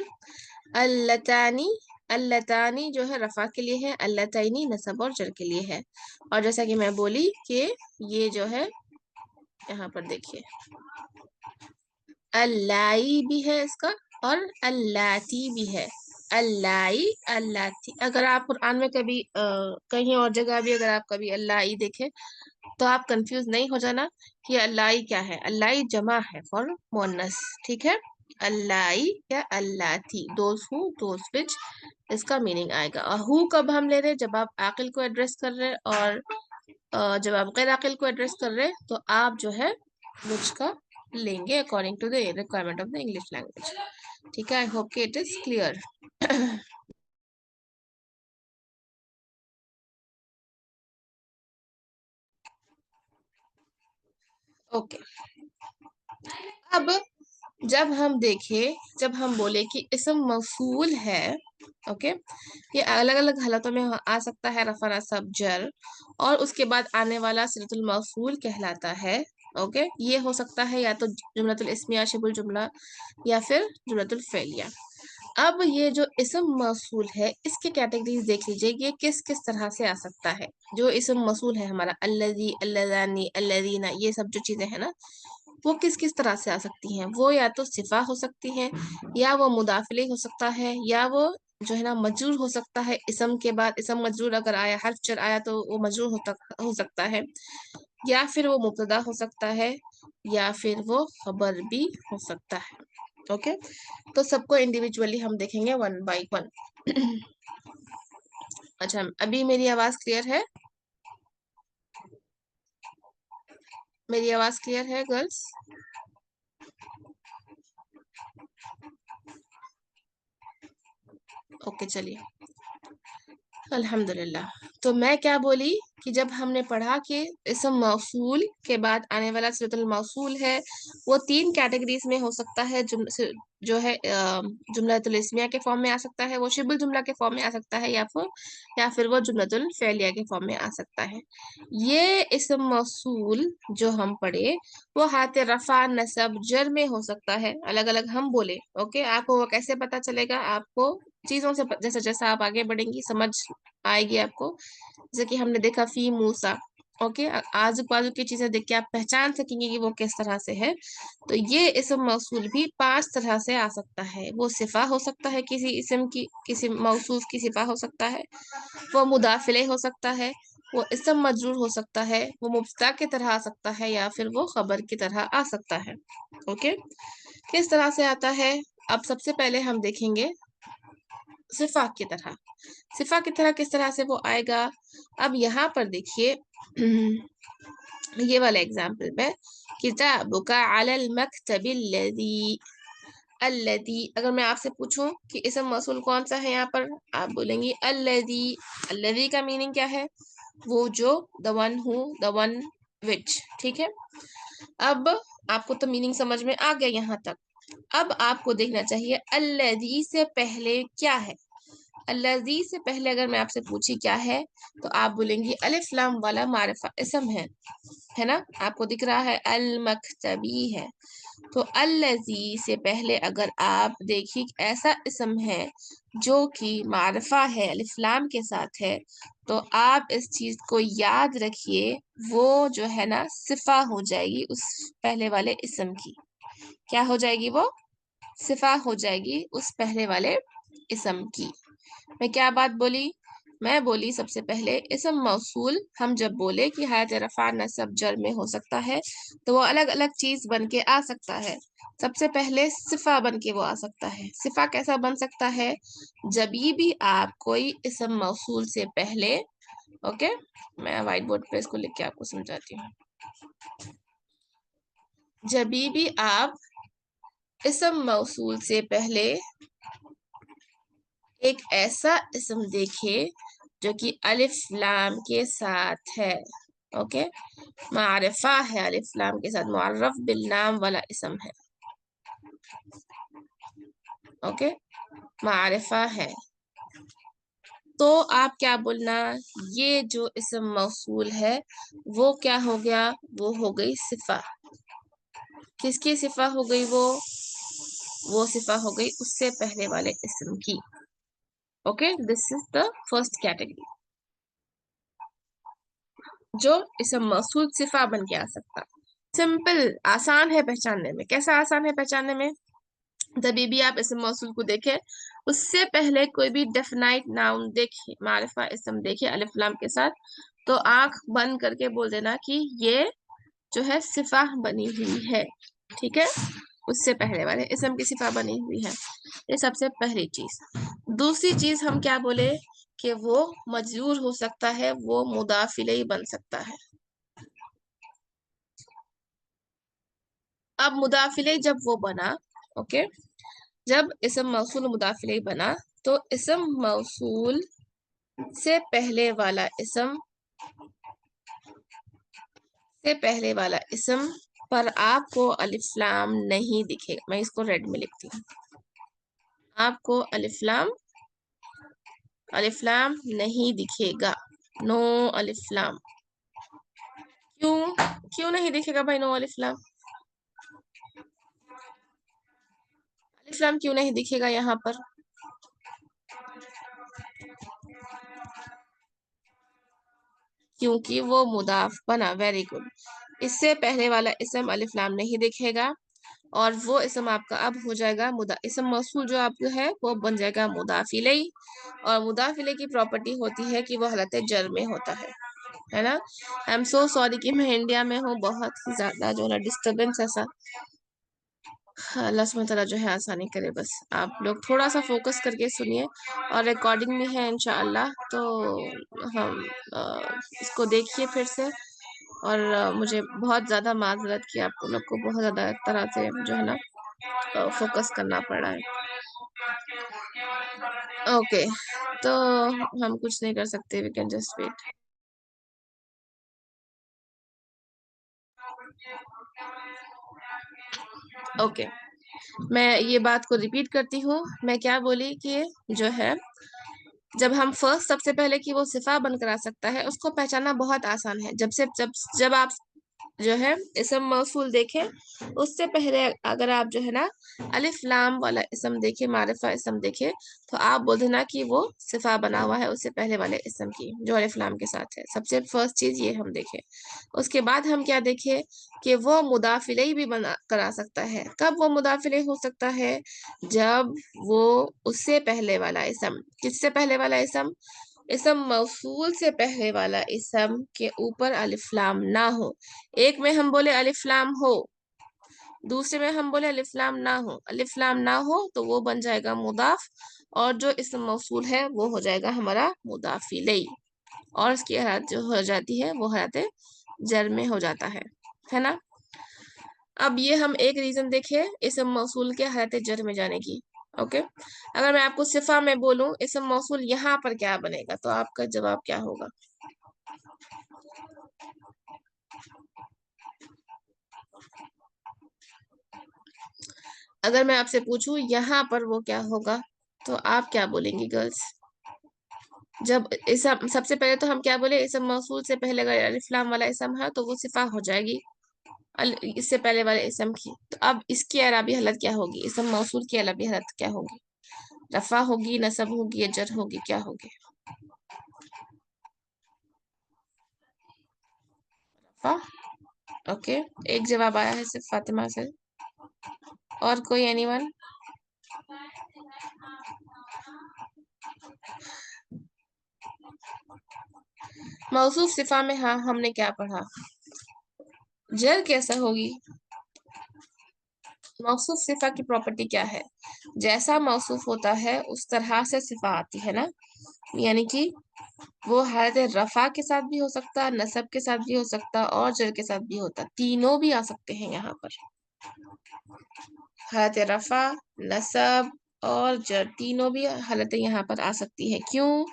अल्लतानी, अल्लतानी जो है रफा के लिए है, अल्लतैनी नसब और जर के लिए है। और जैसा कि मैं बोली कि ये जो है यहाँ पर देखिए अल्लाई भी है इसका और अल्लाती भी है। अल्लाई, अल्लाती, अगर आप कुरान में कभी कहीं और जगह भी अगर आप कभी अल्लाई देखें तो आप कंफ्यूज नहीं हो जाना कि अल्लाई क्या है। अल्लाई जमा है फॉर मोनस, ठीक है। अल्लाई या अल्लाती, दोज हु दोज विच, इसका मीनिंग आएगा। और हु कब हम ले रहे हैं, जब आप आकिल को एड्रेस कर रहे हैं, और जब आप गैर आकिल को एड्रेस कर रहे हैं तो आप जो है विच का लेंगे according to the requirement of the English language. ठीक है, आई होप कि इट इज क्लियर। ओके, अब जब हम देखें, जब हम बोले कि इसम मफूल है, ओके, ये अलग अलग हालतों में आ सकता है, रफा नसब जर, और उसके बाद आने वाला सिलतुल मफूल कहलाता है। ओके, ये हो सकता है या तो जुमलतुल इस्मिया शिबुल जुमला या फिर जुमलतुल फेलिया। अब ये जो इसम मौसूल है इसके कैटेगरीज देख लीजिए, ये किस किस तरह से आ सकता है। जो इसम मौसूल है हमारा अल्लज़ी, अल्लज़ानी, अल्लज़ीना, ये सब जो चीजें हैं ना, वो किस किस तरह से आ सकती हैं। वो या तो सिफा हो सकती है, या वो मुदाफिले हो सकता है, या वो जो है ना मजरूर हो सकता है। इसम के बाद इसम मजरूर अगर आया, हर्फ जर आया तो वो मजरूर हो सकता है, या फिर वो मुब्तदा हो सकता है, या फिर वो खबर भी हो सकता है। ओके, तो सबको इंडिविजुअली हम देखेंगे वन बाय वन। अच्छा, अभी मेरी आवाज क्लियर है? मेरी आवाज क्लियर है गर्ल्स? ओके, चलिए, अल्हम्दुलिल्लाह। तो मैं क्या बोली कि जब हमने पढ़ा कि इसम मौसूल के बाद आने वाला सिलतुल मौसूल है, वो तीन कैटेगरीज में हो सकता है। जो है जुमलतुल इस्मिया के फॉर्म में आ सकता है, वो शिबुल जुमला के फॉर्म में आ सकता है, या फिर वो जुमलतुल फेलिया के फॉर्म में आ सकता है। ये इसम मौसूल जो हम पढ़े वो हाथ रफा नसब जर में हो सकता है, अलग अलग हम बोले। ओके, आपको वो कैसे पता चलेगा? आपको चीजों से जैसे जैसा आप आगे बढ़ेंगी समझ आएगी आपको। जैसे कि हमने देखा फी मूसा, ओके, आजू बाजू की चीजें देख के आप पहचान सकेंगे कि वो किस तरह से है। तो ये इसम मौसूल भी पांच तरह से आ सकता है। वो सिफा हो सकता है, किसी इसम की, किसी मौसूफ की सिफा हो सकता है, वो मुदाफिले हो सकता है, वो इसम मजरूर हो सकता है, वो मुब्तदा की तरह आ सकता है, या फिर वो खबर की तरह आ सकता है। ओके, किस तरह से आता है? अब सबसे पहले हम देखेंगे सिफा की तरह। सिफा की तरह किस तरह से वो आएगा? अब यहाँ पर देखिए, ये वाला एग्जाम्पल में, किताबुका अलल मकतबिल लज़ी, अल्लज़ी, अगर मैं आपसे पूछूं कि इसम मौसूल कौन सा है यहाँ पर, आप बोलेंगी अल्लज़ी। अल्लज़ी का मीनिंग क्या है? वो जो, the one who, the one which, ठीक है। अब आपको तो मीनिंग समझ में आ गया यहाँ तक। अब आपको देखना चाहिए अल्लज़ी से पहले क्या है। अल्लज़ी से पहले अगर मैं आपसे पूछी क्या है, तो आप बोलेंगी अलिफ लाम वाला मारिफा इसम है ना? आपको दिख रहा है अल मकतबी है। तो अल्लज़ी से पहले अगर आप देखिए ऐसा इसम है जो कि मारिफा है, अलिफ लाम के साथ है, तो आप इस चीज को याद रखिए, वो जो है ना सिफा हो जाएगी उस पहले वाले इसम की। क्या हो जाएगी वो? सिफा हो जाएगी उस पहले वाले इसम की। मैं क्या बात बोली? मैं बोली सबसे पहले इसम मौसूल हम जब बोले कि हायत रफा नसब जर में हो सकता है, तो वो अलग अलग चीज बन के आ सकता है। सबसे पहले सिफा बन के वो आ सकता है। सिफा कैसा बन सकता है? जब भी आप कोई इसम मौसूल से पहले, ओके, मैं व्हाइट बोर्ड पे इसको लिख के आपको समझाती हूँ। जब भी आप इसम मौसूल से पहले एक ऐसा इसम देखे जो कि अलिफ लाम के साथ है, ओके, मारिफा है, अलिफ लाम के साथ, मुअर्रफ बिल नाम वाला इसम है, ओके, मारिफा है, تو آپ کیا بولنا، یہ جو اسم موصول ہے وہ کیا ہو گیا، وہ ہو گئی صفہ. کس کی صفہ ہو گئی، وہ صفہ ہو گئی اس سے پہلے والے اسم کی. Okay, this is the first category جو اسم موصول صفہ بن کے آ سکتا. سمپل، آسان ہے پہچاننے میں. کیسا آسان ہے پہچاننے میں؟ جبھی بھی آپ اسم موصول کو دیکھیں اس سے پہلے کوئی بھی ڈیفینائٹ ناؤن دیکھے، معرفہ اسم دیکھے الف لام کے ساتھ، تو آنکھ بند کر کے بول دینا کہ یہ جو ہے صفہ بنی ہوئی ہے. ٹھیک ہے، اس سے پہلے والے اسم کی صفہ بنی ہوئی ہے. یہ سب سے پہلی چیز. دوسری چیز ہم کیا بولے کہ وہ مجرور ہو سکتا ہے، وہ مضاف الیہ بن سکتا ہے. اب مضاف الیہ جب وہ بنا، اوکے، جب اسم موصول مضاف الیہ بنا تو اسم موصول سے پہلے والا اسم پر آپ کو الف لام نہیں دکھے. میں اس کو ریڈ میں لکھتی ہوں. آپ کو الف لام نہیں دکھے گا. نو الف لام. کیوں نہیں دکھے گا بھائی نو الف لام؟ الف لام کیوں نہیں دکھے گا یہاں پر؟ کیونکہ وہ مضاف بنا. Very good. اس سے پہلے والا اسم الف لام نہیں دکھے گا اور وہ اسم آپ کا اب ہو جائے گا اسم موصول جو آپ کو ہے وہ بن جائے گا مضاف الیہ. اور مضاف الیہ کی پراپرٹی ہوتی ہے کہ وہ حالت جر میں ہوتا ہے نا. آئی ایم سو سوری کہ میں انڈیا میں ہوں، بہت ہی زیادہ جو ہے ڈسٹربنس ایسا. اللہ سبحانہ تعالیٰ جو ہے آسانی کرے. بس آپ لوگ تھوڑا سا فوکس کر کے سنیے، اور ریکارڈنگ بھی ہے انشاءاللہ، تو ہم اس کو دیکھیے پھر سے. اور مجھے بہت زیادہ معذرت کہ آپ لوگ کو بہت زیادہ طرح سے جو ہے نا فوکس کرنا پڑ رہا ہے. اوکے، تو ہم کچھ نہیں کر سکتے. We can just wait. Okay, میں یہ بات کو ریپیٹ کرتی ہوں. میں کیا بولی کہ جو ہے جب ہم فرسٹ سب سے پہلے کی وہ صفہ بن کر آ سکتا ہے، اس کو پہچاننا بہت آسان ہے. جب آپ جو ہے اسم موصول دیکھیں اس سے پہلے اگر آپ جو ہے نا الف لام والا اسم دیکھیں، معرفہ اسم دیکھیں، تو آپ بول دینا کہ وہ صفہ بنا ہوا ہے اس سے پہلے والے اسم کی جو الف لام کے ساتھ ہے. سب سے فرسٹ چیز یہ ہم دیکھیں. اس کے بعد ہم کیا دیکھیں کہ وہ مضاف الیہ بھی بنا کرا سکتا ہے. کب وہ مضاف الیہ ہو سکتا ہے؟ جب وہ اس سے پہلے والا اسم. کس سے پہلے والا اسم؟ اسم موصول سے پہلے والا اسم کے اوپر الف لام نہ ہو. ایک میں ہم بولے الف لام ہو، دوسرے میں ہم بولے الف لام نہ ہو. الف لام نہ ہو تو وہ بن جائے گا مضاف، اور جو اسم موصول ہے وہ ہو جائے گا ہمارا مضاف الیہ، اور اس کی حالت جو ہو جاتی ہے وہ حالت جر میں ہو جاتا ہے نا. اب یہ ہم ایک ریزن دیکھیں اسم موصول کے حالت جر میں جانے کی. اوکے، اگر میں آپ کو صفہ میں بولوں اسم موصول یہاں پر کیا بنے گا، تو آپ کا جواب کیا ہوگا؟ اگر میں آپ سے پوچھوں یہاں پر وہ کیا ہوگا، تو آپ کیا بولیں گی گرلس؟ جب سب سے پہلے تو ہم کیا بولے، اسم موصول سے پہلے اگر الف لام والا اسم ہے تو وہ صفہ ہو جائے گی اس سے پہلے والے اسم کی. تو اب اس کی اعرابی حالت کیا ہوگی؟ اسم موصول کی اعرابی حالت کیا ہوگی؟ رفع ہوگی، نصب ہوگی، یا جر ہوگی، کیا ہوگی؟ رفع. اوکے، ایک جواب آیا ہے صرف فاطمہ سے. اور کوئی اینی ون؟ موصوف صفہ میں ہاں ہم نے کیا پڑھا؟ جر کیسا ہوگی؟ موصوف صفہ کی پراپرٹی کیا ہے؟ جیسا موصوف ہوتا ہے اس طرح سے صفہ آتی ہے نا. یعنی کہ وہ حالت رفع کے ساتھ بھی ہو سکتا، نصب کے ساتھ بھی ہو سکتا، اور جر کے ساتھ بھی ہوتا. تینوں بھی آ سکتے ہیں یہاں پر. حالت رفع، نصب اور جر تینوں بھی حالتیں یہاں پر آ سکتی ہے. کیوں؟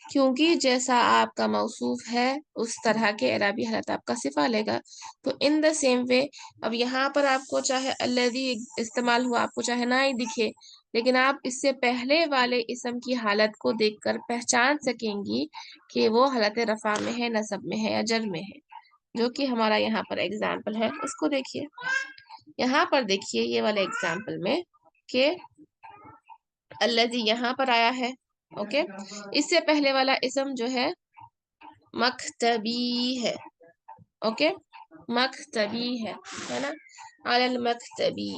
کیونکہ جیسا آپ کا موصوف ہے اس طرح کے اعرابی حالت آپ کا صفہ لے گا. تو ان دا سیم وے اب یہاں پر آپ کو چاہے الذی استعمال ہوا، آپ کو چاہے نہ ہی دکھے، لیکن آپ اس سے پہلے والے اسم کی حالت کو دیکھ کر پہچان سکیں گی کہ وہ حالت رفع میں ہے، نصب میں ہے یا جر میں ہے، جو کہ ہمارا یہاں پر ایگزامپل ہے. اس کو دیکھیے، یہاں پر دیکھیے یہ والے ایگزامپل میں کہ الذی یہاں پر آیا ہے. اوکے، اس سے پہلے والا اسم جو ہے مکتبی ہے. اوکے، مکتبی ہے نا، علی المکتبی.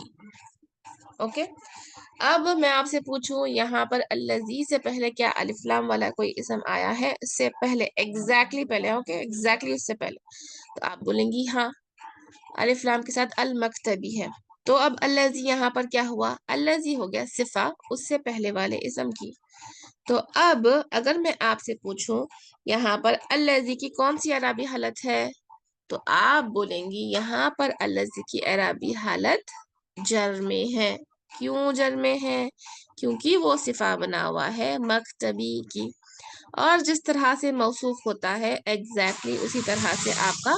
اوکے، اب میں آپ سے پوچھوں یہاں پر الذی سے پہلے کیا الف لام والا کوئی اسم آیا ہے اس سے پہلے؟ ایگزیکٹلی پہلے. اوکے، ایگزیکٹلی اس سے پہلے. تو آپ بولیں گی ہاں، الف لام کے ساتھ المکتبی ہے. تو اب الذی یہاں پر کیا ہوا؟ الذی ہو گیا صفہ اس سے پہلے والے اسم کی. تو اب اگر میں آپ سے پوچھوں یہاں پر الذی کی کون سی اعرابی حالت ہے، تو آپ بولیں گی یہاں پر الذی کی اعرابی حالت جر میں ہے. کیوں جر میں ہے؟ کیونکہ وہ صفہ بنا ہوا ہے مکتبی کی، اور جس طرح سے موصوف ہوتا ہے ایگزیکٹلی اسی طرح سے آپ کا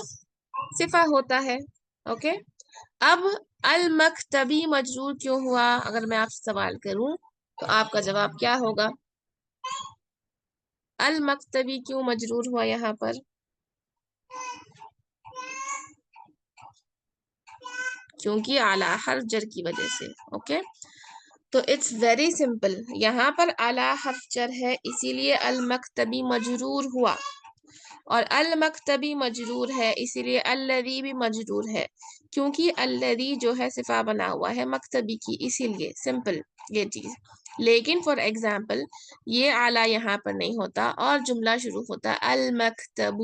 صفہ ہوتا ہے. اوکے، اب المکتبی مجرور کیوں ہوا؟ اگر میں آپ سے سوال کروں تو آپ کا جواب کیا ہوگا؟ المکتبی کیوں مجرور ہوا یہاں پر؟ کیونکہ اعلیٰ حرف جر کی وجہ سے. اوکے، تو اٹس ویری سمپل، یہاں پر اعلیٰ حرف جر ہے اسی لیے المکتبی مجرور ہوا، اور المکتبی مجرور ہے اسی لیے الذی بھی مجرور ہے، کیونکہ الذی جو ہے صفہ بنا ہوا ہے مکتبی کی، اسی لیے سمپل یہ چیز. لیکن فار ایگزامپل یہ اعلیٰ یہاں پر نہیں ہوتا اور جملہ شروع ہوتا المکتب،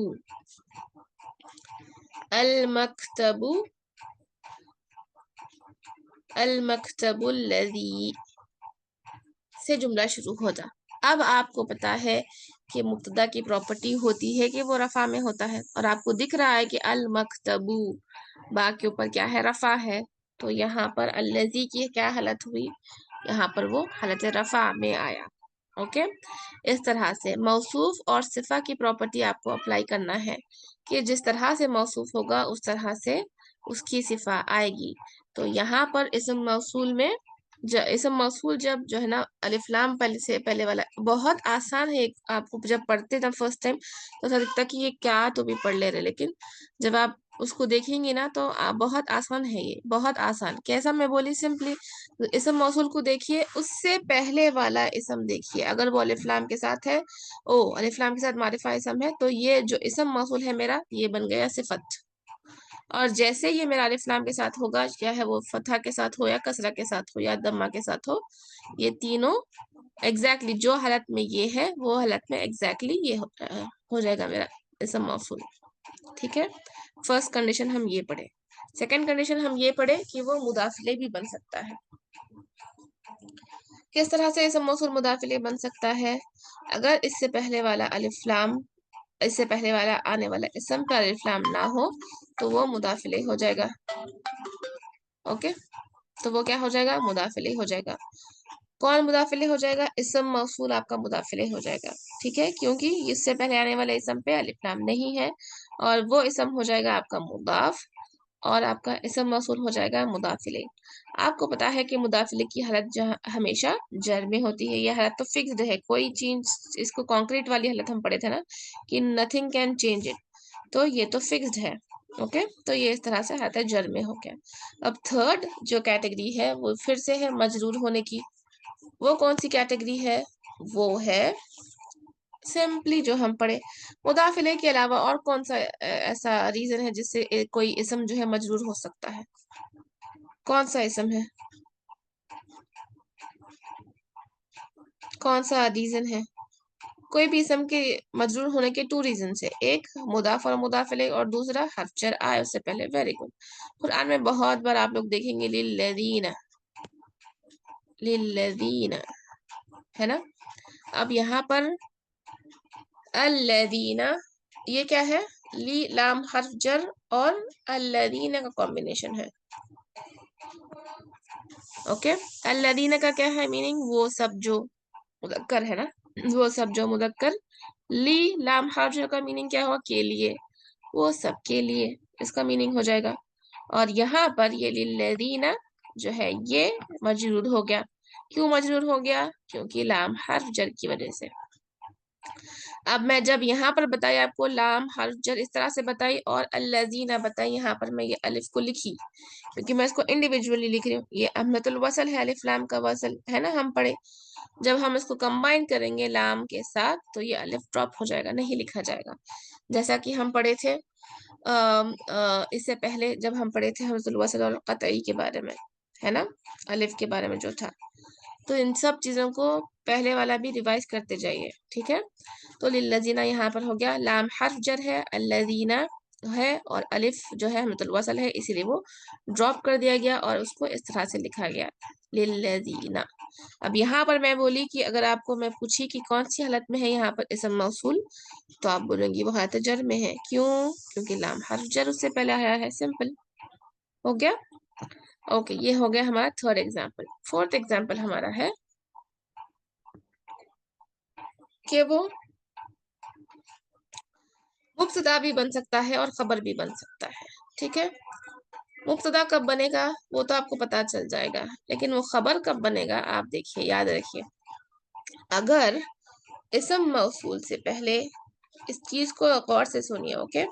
المکتب، المکتب الذی سے جملہ شروع ہوتا. اب آپ کو پتا ہے کہ مبتدا کی پراپرٹی ہوتی ہے کہ وہ رفع میں ہوتا ہے، اور آپ کو دکھ رہا ہے کہ المکتب با کے اوپر کیا ہے؟ رفع ہے. تو یہاں پر الذی کی کیا حالت ہوئی؟ یہاں پر وہ حالت رفع میں آیا. اوکے، اس طرح سے موصوف اور صفہ کی پراپرٹی آپ کو اپلائی کرنا ہے کہ جس طرح سے موصوف ہوگا اس طرح سے اس کی صفہ آئے گی. تو یہاں پر اسم موصول میں اسم موصول جب جو ہے نا الف لام پہلے سے پہلے والا بہت آسان ہے. آپ کو جب پڑھتے تھے فرسٹ ٹائم تو ایسا لگتا کہ یہ کیا تو بھی پڑھ لے رہے، لیکن جب آپ اس کو دیکھیں گے نا تو بہت آسان ہے، یہ بہت آسان. کیسا میں بولی؟ سمپلی اسم موصول کو دیکھیے، اس سے پہلے والا اسم دیکھیے، اگر وہ الف لام کے ساتھ ہے، الف لام کے ساتھ معرفہ اسم ہے، تو یہ جو اسم موصول ہے میرا یہ بن گیا صفت. اور جیسے یہ میرا الف لام کے ساتھ ہوگا، کیا ہے وہ فتحہ کے ساتھ ہو یا کسرہ کے ساتھ ہو یا دمہ کے ساتھ ہو، یہ تینوں ایگزیکٹلی جو حالت میں یہ ہے وہ حالت میں ایگزیکٹلی یہ ہو جائے گا میرا اسم موصول. ٹھیک ہے، فرسٹ کنڈیشن ہم یہ پڑھے. سیکنڈ کنڈیشن ہم یہ پڑھے کہ وہ مضاف الیہ بھی بن سکتا ہے. کس طرح سے اسم موصول مضاف الیہ بن سکتا ہے؟ اگر اس سے پہلے والا الف لام، اس سے پہلے والا آنے والا اسم کا الف لام نہ ہو تو وہ مضاف الیہ ہو جائے گا. اوکے، تو وہ کیا ہو جائے گا؟ مضاف الیہ ہو جائے گا. کون مضاف الیہ ہو جائے گا؟ اسم موصول آپ کا مضاف الیہ ہو جائے گا. ٹھیک ہے، کیونکہ اس سے پہلے آنے والے اسم پہ الف لام نہیں ہے، اور وہ اسم ہو جائے گا آپ کا مضاف، اور آپ کا اسم موصول ہو جائے گا مضاف الیہ. آپ کو پتا ہے کہ مضاف الیہ کی حالت ہمیشہ جر میں ہوتی ہے. یہ حالت تو فکسڈ ہے، کوئی چینج، اس کو کانکریٹ والی حالت ہم پڑھے تھے نا کہ nothing can change it، تو یہ تو فکسڈ ہے. اوکے، تو یہ اس طرح سے حالت جر میں ہو گیا. اب تھرڈ جو کیٹیگری ہے وہ پھر سے ہے مجرور ہونے کی. وہ کون سی کیٹیگری ہے؟ وہ ہے سمپلی جو ہم پڑھے مضاف الیہ کے علاوہ اور کون سا ایسا ریزن ہے جس سے کوئی اسم جو ہے مجرور ہو سکتا ہے؟ کون سا اسم ہے؟ کون سا ریزن ہے؟ کوئی بھی اسم کے مجرور ہونے کے 2 ریزنز ہے، ایک مضاف اور مضاف الیہ، اور دوسرا حرف جر آئے اس سے پہلے. Very good. قرآن میں بہت بار آپ لوگ دیکھیں گے للذین، للذین ہے نا. اب یہاں پر الذین یہ کیا ہے؟ لی لام حرف جر اور الذین کا کمبینیشن ہے. اوکے، الذین کا کیا ہے میننگ؟ وہ سب جو مذکر ہے نا، وہ سب جو مذکر ली लाम हर्फ जर का मीनिंग क्या होगा, के लिए, वो सब के लिए, इसका मीनिंग हो जाएगा। और यहाँ पर ये लिल्लज़ीना जो है ये मजरूर हो गया। क्यों मजरूर हो गया? क्योंकि लाम हर्फ जर की वजह से। अब मैं जब यहाँ पर बताई आपको लाम हर्फ जर इस तरह से बताई और अल्लज़ीना बताई, यहाँ पर मैं ये अलिफ को लिखी क्योंकि मैं इसको इंडिविजुअली लिख रही हूँ। ये अहमतुल वसल है, अलिफ लाम का वसल है ना, हम पढ़े। जब हम इसको कंबाइन करेंगे लाम के साथ तो ये अलिफ ड्रॉप हो जाएगा, नहीं लिखा जाएगा। जैसा कि हम पढ़े थे इससे पहले जब हम पढ़े थे हमज़ुल वसल और कतई के बारे में, है ना, अलिफ के बारे में जो था। तो इन सब चीजों को पहले वाला भी रिवाइज करते जाइए, ठीक है। तो लिल्लज़ीना यहाँ पर हो गया, लाम हर्फ जर है, अल्लज़ीना है और अलिफ जो है हमज़ुल वसल है, इसीलिए वो ड्रॉप कर दिया गया और उसको इस तरह से लिखा गया लिल्लज़ीना। अब यहाँ पर मैं बोली कि अगर आपको मैं पूछी कि कौन सी हालत में है यहाँ पर इस्म मौसूल, तो आप बोलेंगी वो हालत जर में है। क्यों? क्योंकि लाम हर्फ जर उससे पहले आया है। सिंपल हो गया। ओके, ये हो गया हमारा थर्ड एग्जाम्पल। फोर्थ एग्जाम्पल हमारा है कि वो मुब्तदा भी बन सकता है और खबर भी बन सकता है, ठीक है। मुब्तदा कब बनेगा वो तो आपको पता चल जाएगा, लेकिन वो खबर कब बनेगा आप देखिए, याद रखिए। अगर इस्म मौसूल से पहले, इस चीज को गौर से सुनिए, ओके।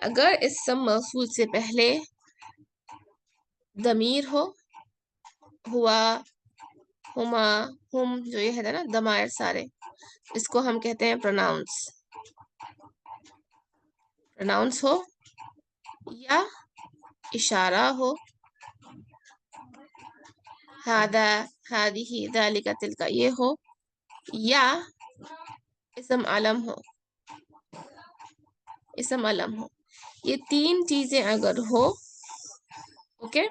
अगर इस्म मौसूल से पहले दमीर हो, हुआ, हुमा, हुम, जो ये है ना दमायर सारे, इसको हम कहते हैं प्रोनाउंस। प्रोनाउंस हो या इशारा हो, हादा, हादिही, दालिका, तिलका, ये हो, या इस्म आलम हो, इस्म आलम हो, ये तीन चीजें अगर हो, ओके,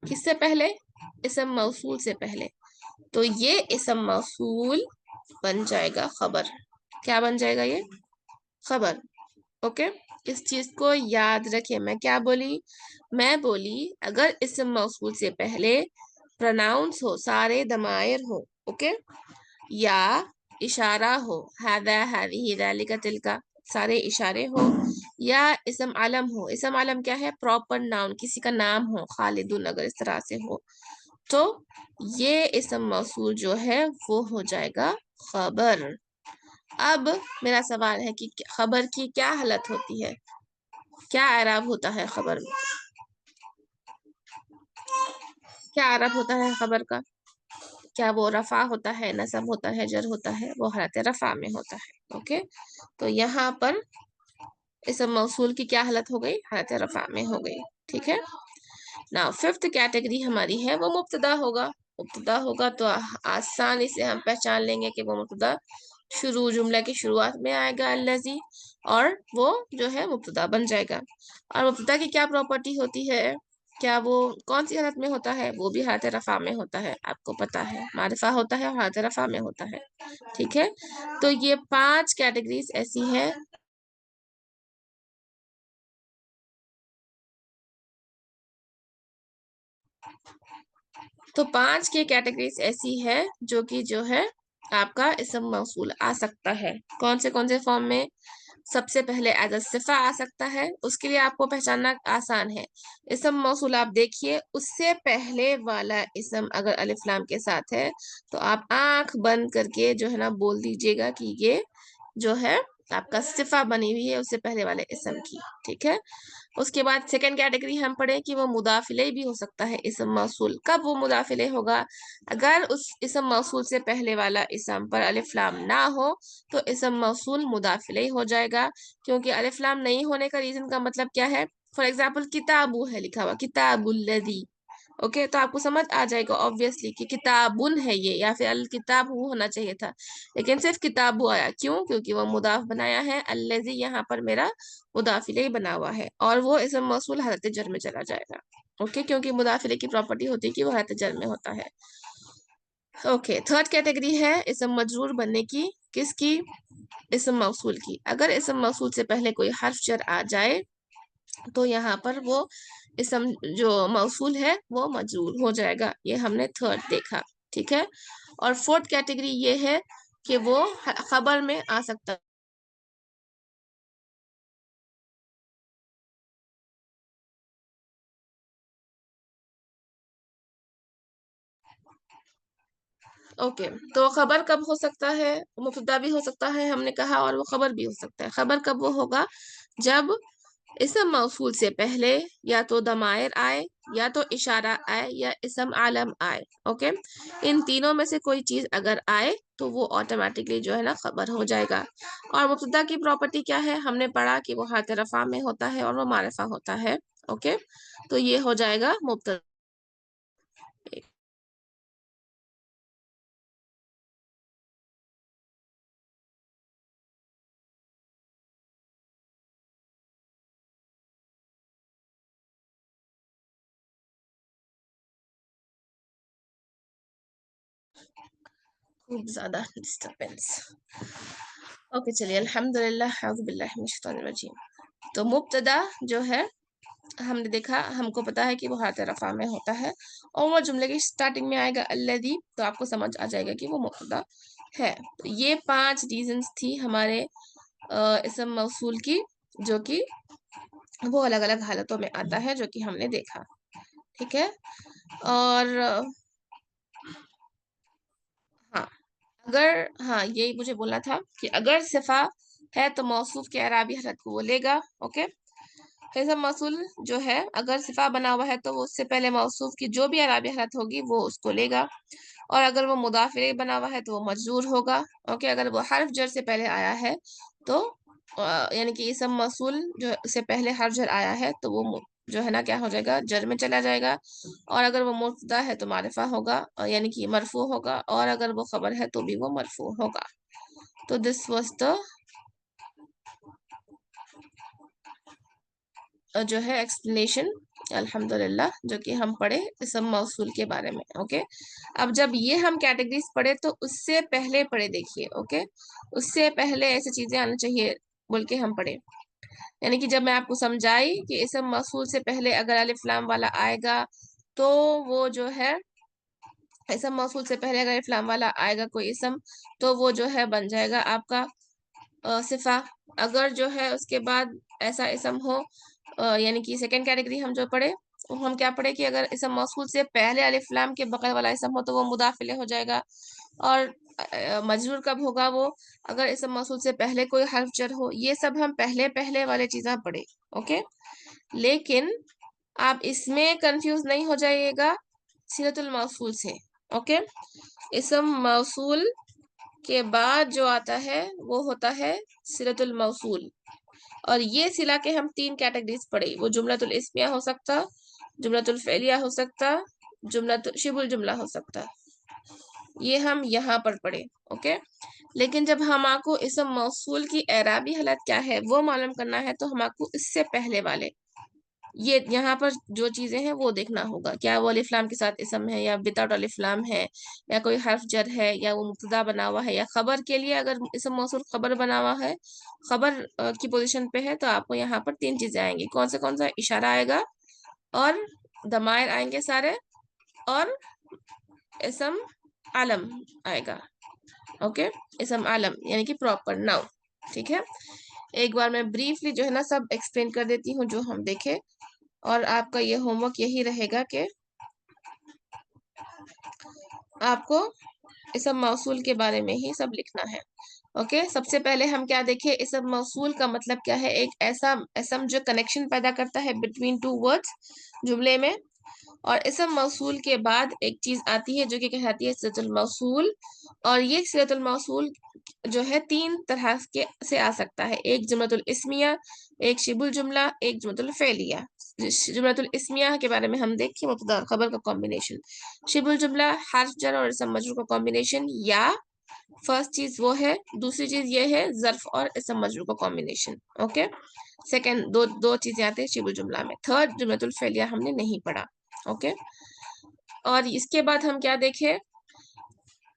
किससे पहले? इस्म मौसूल से पहले, तो ये इस्म मौसूल बन जाएगा खबर। क्या बन जाएगा ये? खबर। ओके, इस चीज को याद रखिए। मैं क्या बोली? मैं बोली अगर इस्म मौसूल से पहले प्रोनाउंस हो, सारे दमायर हो, ओके, या इशारा हो, हादा, हादिही, दालिका, तिलका, सारे इशारे हो, या इस्म आलम हो। इस्म आलम क्या है? प्रॉपर नाउन, किसी का नाम हो, खालिदुन अगर इस तरह से हो, तो ये इस्म मौसूल जो है वो हो जाएगा खबर। अब मेरा सवाल है कि खबर की क्या हालत होती है, क्या एराब होता है खबर में? क्या एराब होता है खबर का? क्या वो रफा होता है, नसब होता है, जर होता है? वो हालत रफा में होता है। ओके, तो यहाँ पर इस मौसूल की क्या हालत हो गई? हालत रफा में हो गई, ठीक है ना। फिफ्थ कैटेगरी हमारी है वो मुब्तदा होगा। मुब्तदा होगा तो आसानी से हम पहचान लेंगे कि वो मुब्तदा शुरू, जुमला की शुरुआत में आएगा अल्लज़ी, और वो जो है मुब्तदा बन जाएगा। और मुब्तदा की क्या प्रॉपर्टी होती है? क्या वो कौन सी हालत में होता है? वो भी हालत रफा में होता है, आपको पता है, मारिफा होता है और हालत रफा में होता है, ठीक है। तो ये 5 कैटेगरीज ऐसी हैं। तो 5 की कैटेगरीज ऐसी है जो कि जो है आपका इस्म मौसूल आ सकता है। कौन से फॉर्म में? सबसे पहले एज अ सिफा आ सकता है, उसके लिए आपको पहचानना आसान है। इस्म मौसूल आप देखिए, उससे पहले वाला इस्म अगर अलिफ लाम के साथ है तो आप आंख बंद करके जो है ना बोल दीजिएगा कि ये जो है आपका सिफा बनी हुई है उससे पहले वाले इस्म की, ठीक है। उसके बाद सेकंड कैटेगरी हम पढ़े कि वो मुदाफिले भी हो सकता है इस्म मौसूल। कब वो मुदाफिले होगा? अगर उस इस्म मौसूल से पहले वाला इस्म पर अलिफ लाम ना हो तो इस्म मौसूल मुदाफिले हो जाएगा। क्योंकि अलिफ लाम नहीं होने का रीजन का मतलब क्या है? फॉर एग्जाम्पल किताबु है लिखा हुआ, किताबुल्लज़ी, ओके, तो आपको समझ आ जाएगा ऑब्वियसली कि किताबुन है ये, या फिर अल किताब होना चाहिए था, लेकिन सिर्फ किताबु आया। क्यों? क्योंकि वो मुदाफ बनाया है, अल्लज़ी यहाँ पर मेरा मुदाफिले बना हुआ है, और वो इस्म मौसूल हालत जर में चला जाएगा। ओके, क्योंकि मुदाफिले की प्रॉपर्टी होती है कि वो हालत जर में होता है। ओके, थर्ड कैटेगरी है इस्म मजरूर बनने की। किसकी? इस्म मौसूल की। अगर इस्म मौसूल से पहले कोई हर्फ जर आ जाए तो यहाँ पर वो इस्म जो मौसूल है वो मजरूर हो जाएगा। ये हमने थर्ड देखा, ठीक है। और फोर्थ कैटेगरी ये है कि वो खबर में आ सकता ओके, तो खबर कब हो सकता है? मुब्तदा भी हो सकता है हमने कहा, और वो खबर भी हो सकता है। खबर कब वो होगा? जब इसम मौसूल से पहले या तो दमायर आए, या तो इशारा आए, या इसम आलम आए। ओके, इन तीनों में से कोई चीज अगर आए तो वो ऑटोमेटिकली जो है ना खबर हो जाएगा। और मुब्तदा की प्रॉपर्टी क्या है? हमने पढ़ा कि वो हाथ रफा में होता है और वो मारिफा होता है। ओके, तो ये हो जाएगा मुब्तदा। खूब ज्यादा डिस्टरबेंस। ओके, चलिए, अल्हम्दुलिल्लाह, औज़ु बिल्लाहि मिनश शैतानिर रजीम। तो मुब्तदा जो है, हमने देखा, हमको पता है कि वो हाथ रफा में होता है, और वो जुमले की स्टार्टिंग में आएगा अल्लज़ी, तो आपको समझ आ जाएगा कि वो मुब्तदा है। तो ये 5 रीजंस थी हमारे इसम मौसूल की, जो कि वो अलग अलग हालतों में आता है, जो कि हमने देखा। ठीक है, और हाँ, अगर, हाँ, यही मुझे बोलना था कि अगर सिफा है तो मौसूफ के एराबी हालत को वो लेगा। ओके, इसम मौसूल जो है अगर सिफा बना हुआ है तो वो उससे पहले मौसूफ की जो भी एराबी हालत होगी वो उसको लेगा, और अगर वो मुदाफ इलैह बना हुआ है तो वो मजरूर होगा। ओके, अगर वो हर्फ जर से पहले आया है तो यानी कि इसम मौसूल जो से पहले हर्फ जर आया है तो वो जो है ना क्या हो जाएगा, जर में चला जाएगा। और अगर वो मुब्तदा है तो मारिफा होगा, यानी कि मरफू होगा, और अगर वो खबर है तो भी वो मरफू होगा। तो दिस वाज द जो है एक्सप्लेनेशन, अल्हम्दुलिल्लाह, जो कि हम पढ़े इसम मौसूल के बारे में। ओके, अब जब ये हम कैटेगरीज पढ़े तो उससे पहले पढ़े, देखिए। ओके, उससे पहले ऐसी चीजें आनी चाहिए बोल के हम पढ़े, यानी कि जब मैं आपको समझाई कि इसम मौसूल से पहले अगर अलिफ लाम वाला आएगा तो वो जो है, इसम मौसूल से पहले अगर अलिफ लाम वाला आएगा कोई इसम, तो वो जो है बन जाएगा आपका सिफा। अगर जो है उसके बाद ऐसा इसम हो, यानी कि सेकंड कैटेगरी हम जो पढ़े, वो हम क्या पढ़े कि अगर इसम मौसूल से पहले अलिफ लाम के बगल वाला इसम हो तो वो मुदाफ इलैह हो जाएगा। और मजरूर कब होगा वो? अगर इसम मौसूल से पहले कोई हर्फ जर हो। ये सब हम पहले पहले वाले चीजें पढ़े। ओके, लेकिन आप इसमें कंफ्यूज नहीं हो जाइएगा सिलतुल मौसूल से। ओके, इसम मौसूल के बाद जो आता है वो होता है सिलतुल मौसूल, और ये सिला के हम 3 कैटेगरीज पढ़े। वो जुमलतुल इस्मिया हो सकता, जुमलतुल फेलिया हो सकता, जुमलतुल शिबुल जुमला हो सकता, ये हम यहाँ पर पढ़े। ओके, लेकिन जब हम आपको इसम मौसूल की एराबी हालत क्या है वो मालूम करना है तो हम आपको इससे पहले वाले, ये यहाँ पर जो चीजें हैं वो देखना होगा। क्या वो अलिफ लाम के साथ इसम है, या विदाउट अलिफ लाम है, या कोई हर्फ जर है, या वो मुब्तदा बना हुआ है, या खबर के लिए अगर इसम मौसूल खबर बना हुआ है, खबर की पोजीशन पे है, तो आपको यहाँ पर 3 चीजें आएंगी। कौन सा? इशारा आएगा, और दमायर आएंगे सारे, और इसम आलम आएगा। ओके, इसम आलम यानी कि प्रॉपर नाउन। ठीक है, एक बार मैं ब्रीफली जो है ना सब एक्सप्लेन कर देती हूँ जो हम देखे, और आपका ये होमवर्क यही रहेगा कि आपको इसम मौसूल के बारे में ही सब लिखना है। ओके, सबसे पहले हम क्या देखें, इसम मौसूल का मतलब क्या है? एक ऐसा इसम जो कनेक्शन पैदा करता है बिटवीन 2 वर्ड्स जुमले में। और इसम मौसूल के बाद एक चीज आती है जो कि कहलाती है सिलतुल मौसूल, और ये सिलतुल मौसूल जो है 3 तरह के से आ सकता है। एक जुमलतुल इस्मिया, एक शिबुल जुमला, एक जुमलतुल फेलिया। जुमलतुल इस्मिया के बारे में हम देखें, मुब्तदा और खबर का कॉम्बिनेशन। शिबुल जुमला हर्फ जर और इसम मजरूर का कॉम्बिनेशन, या फर्स्ट चीज वो है। दूसरी चीज ये है ज़र्फ और इसम मजरूर का कॉम्बिनेशन। ओके, सेकंड दो चीजें आती है शिबुल जुमला में। थर्ड जुमलतुल फेलिया हमने नहीं पढ़ा। ओके, और इसके बाद हम क्या देखें,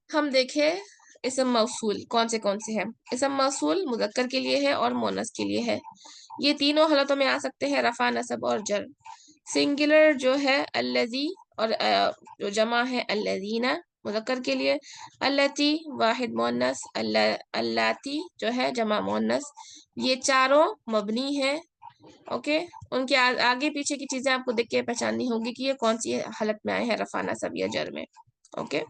हम देखें इसम मौसूल कौन से हैं। इसम मौसूल मुज़क्कर के लिए है और मोनस के लिए है। ये तीनों हालतों में आ सकते हैं, रफा, नसब और जर। सिंगुलर जो है अल्लज़ी, और जो जमा है अल्लज़ीना मुज़क्कर के लिए। अल्लती वाहिद मोनस, अल्लाती जो है जमा मोनस। ये चारों मबनी है। ओके, उनके आगे पीछे की चीजें आपको देख के पहचाननी होगी कि ये कौन सी हालत में आए हैं, रफा, नसब या जर में। ओके।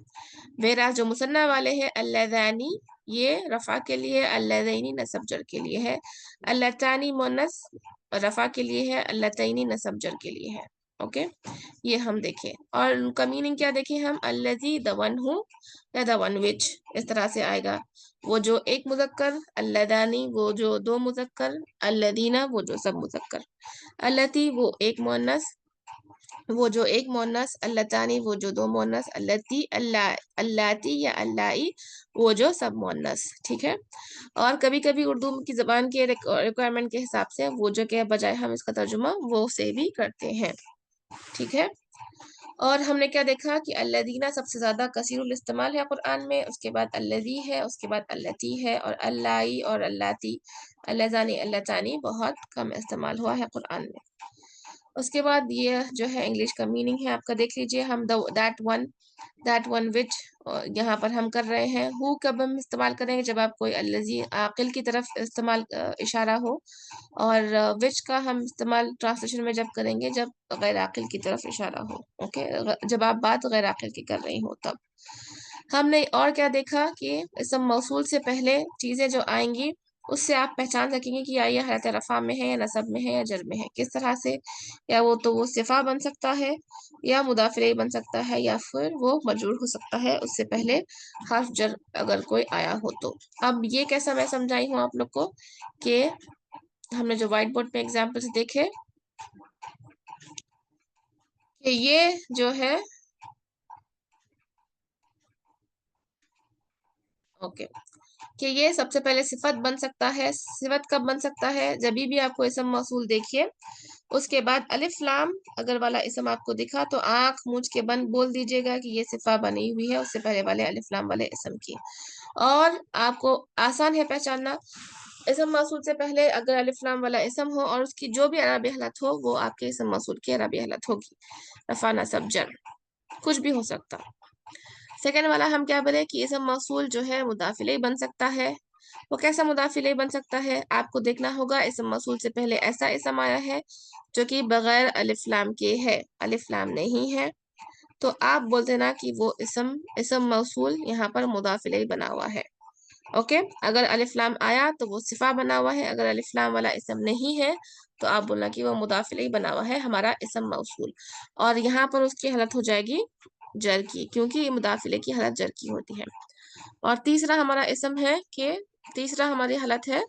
वेरा जो मुसन्ना वाले हैं अल्लज़ानी ये रफा के लिए, अल्लज़ैनी नसब जर के लिए है, अल्लतानी मुन्नस रफा के लिए है, अल्लतैनी नसब जर के लिए है। ओके, ये हम देखें और उनका मीनिंग क्या देखें हम, अल्लज़ी द वन हु या द वन विच, इस तरह से आएगा। वो जो एक मुज़क्कर, अल्लदानी वो जो दो मुज़क्कर, अल्लदीना वो जो सब मुज़क्कर, अल्लती वो एक मुअन्नस वो जो एक मोनस, अल्लतानी वो जो दो मोनस, अल्लती अल्लाती या अल्लाई वो जो सब मोनस। ठीक है। और कभी कभी उर्दू की ज़बान के रिक्वायरमेंट के हिसाब से वो जो के बजाय हम इसका तर्जुमा वो से भी करते हैं। ठीक है। और हमने क्या देखा कि अल्लदीना सबसे ज्यादा कसीरुल इस्तेमाल है कुरान में, उसके बाद अल्लदी है, उसके बाद अल्लती है, और अल्लाई और अल्लाती, अल्लजानी अल्लतानी बहुत कम इस्तेमाल हुआ है कुरान में। उसके बाद ये जो है इंग्लिश का मीनिंग है आपका, देख लीजिए हम दैट वन विच यहाँ पर हम कर रहे हैं। हु कब हम इस्तेमाल करेंगे, जब आप कोई अल्लज़ी आकिल की तरफ इस्तेमाल इशारा हो, और विच का हम इस्तेमाल ट्रांसलेशन में जब करेंगे जब गैर आकिल की तरफ इशारा हो। ओके, जब आप बात गैर आकिल की कर रही हो तब। हमने और क्या देखा कि इसम मौसूल से पहले चीजें जो आएंगी उससे आप पहचान सकेंगे कि या ये हालत रफा में है या नसब में है या जर में है। किस तरह से, या वो तो वो सिफा बन सकता है या मुदाफ इलैह बन सकता है या फिर वो मजरूर हो सकता है उससे पहले हर्फ जर अगर कोई आया हो तो। अब ये कैसा मैं समझाई हूँ आप लोग को कि हमने जो व्हाइट बोर्ड पे एग्जाम्पल्स देखे कि ये जो है ओके, कि ये सबसे पहले सिफत बन सकता है। सिफत कब बन सकता है, जब भी आपको इसम मौसूल देखिए उसके बाद अलिफ लाम अगर वाला इसम आपको दिखा तो आंख मूंछ के बंद बोल दीजिएगा कि ये सिफा बनी हुई है उससे पहले वाले अलिफ लाम वाले इसम की। और आपको आसान है पहचानना, इसम मौसूल से पहले अगर अलिफ लाम वाला इसम हो और उसकी जो भी अरबी हालत हो वो आपके इसम मौसूल की अरबी हालत होगी, रफा नसब जर कुछ भी हो सकता। सेकेंड वाला हम क्या बोले कि इसम मौसूल जो है मुदाफ इलैह बन सकता है। वो कैसा मुदाफ इलैह बन सकता है, आपको देखना होगा इसम मौसूल से पहले ऐसा इसम आया है जो कि बगैर अलिफ लाम के है, अलिफ लाम नहीं है, तो आप बोलते ना कि वो इसम मौसूल यहाँ पर मुदाफ इलैह बना हुआ है। ओके, अगर अलिफ लाम आया तो वो सिफा बना हुआ है, अगर अलिफ लाम वाला इसम नहीं है तो आप बोलना कि वो मुदाफ इलैह बना हुआ है हमारा इसम मौसूल, और यहाँ पर उसकी हालत हो जाएगी जर की, क्योंकि ये मुदाफ इलैह की हालत जर की होती है। और तीसरा हमारा इसम है कि तीसरा हमारी हालत है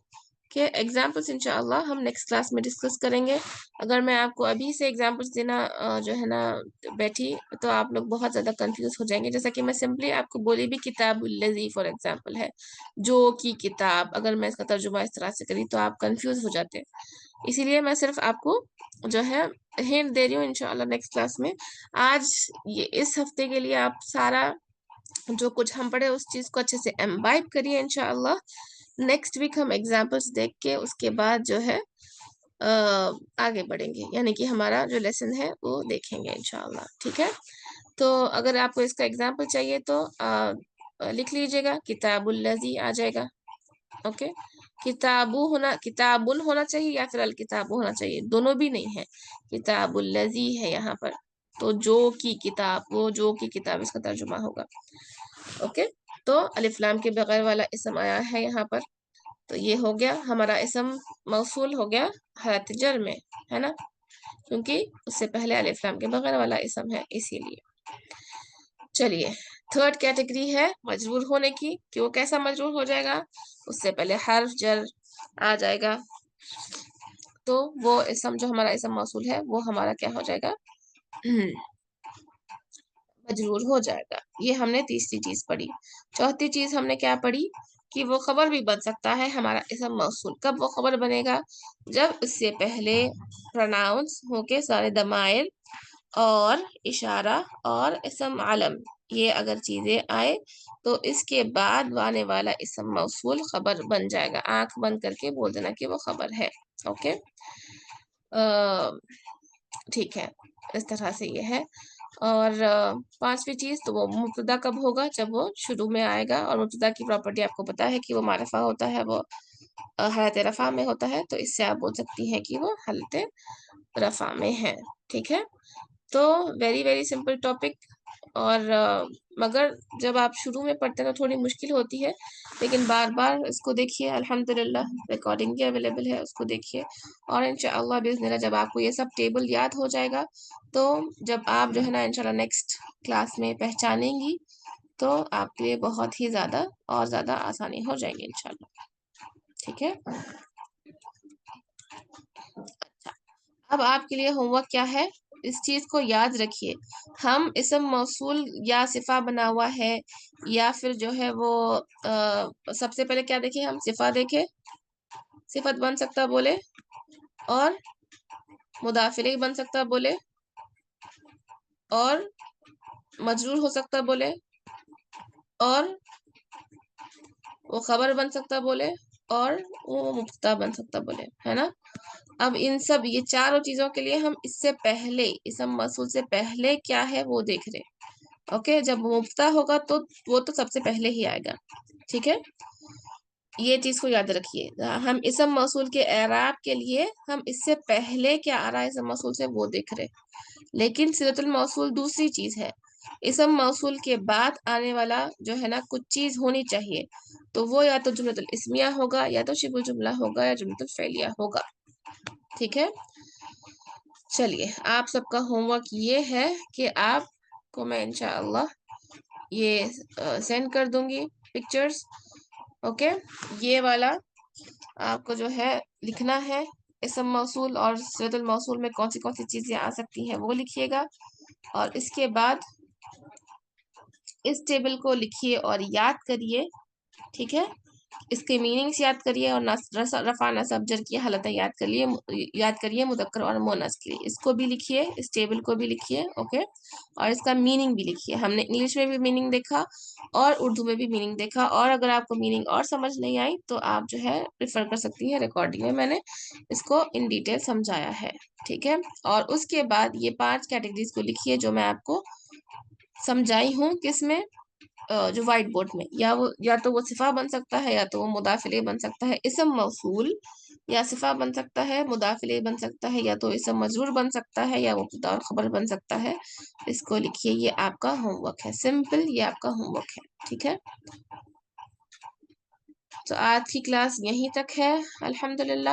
कि एग्जाम्पल्स इंशाअल्लाह हम नेक्स्ट क्लास में डिस्कस करेंगे। अगर मैं आपको अभी से एग्जाम्पल्स देना जो है ना बैठी तो आप लोग बहुत ज़्यादा कंफ्यूज हो जाएंगे। जैसा कि मैं सिंपली आपको बोली भी किताबुल्लज़ी फॉर एग्जाम्पल है, जो की किताब, अगर मैं इसका तर्जुमा इस तरह से करी तो आप कंफ्यूज हो जाते हैं। इसीलिए मैं सिर्फ आपको जो है हिंट दे रही हूँ इंशाअल्लाह नेक्स्ट क्लास में। आज ये इस हफ्ते के लिए आप सारा जो कुछ हम पढ़े उस चीज को अच्छे से एम्बाइब करिए इंशाअल्लाह। नेक्स्ट वीक हम एग्जाम्पल्स देख के उसके बाद जो है आगे बढ़ेंगे, यानी कि हमारा जो लेसन है वो देखेंगे इंशाअल्लाह। ठीक है, तो अगर आपको इसका एग्जाम्पल चाहिए तो लिख लीजिएगा, किताबुल्लज़ी आ जाएगा। ओके, किताबुन होना चाहिए या फिर अल किताबु होना चाहिए, दोनों भी नहीं है, किताबुल्लज़ी है यहाँ पर, तो जो की किताब, वो जो की किताब इसका तर्जुमा होगा। ओके, तो अलिफ लाम के बगैर वाला इसम आया है यहाँ पर, तो ये हो गया हमारा इसम मौसूल हो गया हालत जर में, है ना, क्योंकि उससे पहले अलिफ लाम के बगैर वाला इसम है इसीलिए। चलिए, थर्ड कैटेगरी है मजरूर होने की, कि वो कैसा मजरूर हो जाएगा, उससे पहले हर्फ जर आ जाएगा, तो वो इसम जो हमारा इसम मौसूल है वो हमारा क्या हो जाएगा, मजरूर हो जाएगा। ये हमने तीसरी चीज पढ़ी। चौथी चीज हमने क्या पढ़ी कि वो खबर भी बन सकता है हमारा इसम मौसूल। कब वो खबर बनेगा, जब उससे पहले प्रोनाउंस होके सारे दमाइर और इशारा और इसम आलम ये अगर चीजें आए तो इसके बाद आने वाला इसम मौसूल खबर बन जाएगा। आंख बंद करके बोल देना कि वो खबर है। ओके, ठीक है, इस तरह से ये है। और पांचवी चीज तो वो मुब्तदा कब होगा, जब वो शुरू में आएगा, और मुब्तदा की प्रॉपर्टी आपको पता है कि वो मारफा होता है, वो हालत रफा में होता है, तो इससे आप बोल सकती हैं कि वो हालत रफा में है। ठीक है, तो वेरी वेरी सिंपल टॉपिक, اور مگر جب آپ شروع میں پڑھتے ہیں تو تھوڑی مشکل ہوتی ہے، لیکن بار بار اس کو دیکھیے، الحمدللہ ریکارڈنگ بھی اویلیبل ہے، اس کو دیکھیے، اور انشاءاللہ باذن اللہ جب آپ کو یہ سب ٹیبل یاد ہو جائے گا تو جب آپ جو ہے نا انشاءاللہ نیکسٹ کلاس میں پہچانیں گی تو آپ کے لیے بہت ہی زیادہ اور زیادہ آسانی ہو جائے گی انشاءاللہ. ٹھیک ہے. اچھا، اب آپ کے لیے ہوم ورک کیا ہے، اس چیز کو یاد رکھیے. ہم اسم موصول یا صفہ بنا ہوا ہے یا پھر جو ہے وہ سب سے پہلے کیا دیکھیں، ہم صفہ دیکھیں، صفت بن سکتا بولے، اور مضاف الیہ بن سکتا بولے، اور مجرور ہو سکتا بولے، اور وہ خبر بن سکتا بولے، اور وہ مبتدا بن سکتا بولے، ہے نا. اب ان سب یہ چاروں چیزوں کے لیے ہم اس سے پہلے اسم موصول سے پہلے کیا ہے وہ دیکھ رہے. اوکے، جب مبتدا ہوگا تو وہ تو سب سے پہلے ہی آئے گا. ٹھیک ہے، یہ چیز کو یاد رکھیے. ہم اسم موصول کے اعراب کے لیے ہم اس سے پہلے کیا آ رہا ہے اسم موصول سے وہ دیکھ رہے، لیکن صیغۃ الموصول دوسری چیز ہے. اسم موصول کے بعد آنے والا جو ہے نا کچھ چیز ہونی چاہیے، تو وہ یا تو جملۃ الاسمیہ ہوگا، یا تو شبہ جملہ ہوگا، یا جملۃ الفعلیہ ہوگا. ٹھیک ہے، چلیے آپ سب کا ہوم ورک یہ ہے کہ آپ کو میں انشاءاللہ یہ سینڈ کر دوں گی پکچرز. اوکے، یہ والا آپ کو جو ہے لکھنا ہے، اسم موصول اور صیغۃ الموصول میں کون سی چیزیں آ سکتی ہیں وہ لکھیے گا، اور اس کے بعد اس ٹیبل کو لکھیے اور یاد کریے. ٹھیک ہے، اس کے میننگز یاد کریے، اور رفع نصب جر کی حالتیں یاد کریے مذکر اور مؤنث کے لیے. اس کو بھی لکھیے، اس ٹیبل کو بھی لکھیے. اوکے، اور اس کا میننگ بھی لکھیے. ہم نے انگلش میں بھی میننگ دیکھا اور اردو میں بھی میننگ دیکھا، اور اگر آپ کو میننگ اور سمجھ نہیں آئی تو آپ جو ہے ریفر کر سکتی ہیں ریکارڈنگ میں، میں نے اس کو ان ڈیٹیل سمجھایا ہے. ٹھیک ہے، اور اس کے بعد یہ 5 کیٹیگریز کو لکھیے جو میں آپ کو سمجھائی ہوں. کس میں؟ جو وائٹ بورڈ میں. یا تو وہ صفہ بن سکتا ہے، یا تو وہ مضاف الیہ بن سکتا ہے. اسم موصول یا صفہ بن سکتا ہے، مضاف الیہ بن سکتا ہے، یا تو اسم مجرور بن سکتا ہے، یا مبتدا اور خبر بن سکتا ہے. اس کو لکھیے، یہ آپ کا ہوم ورک ہے. سمپل، یہ آپ کا ہوم ورک ہے. ٹھیک ہے، تو آج کی کلاس یہیں تک ہے الحمدللہ.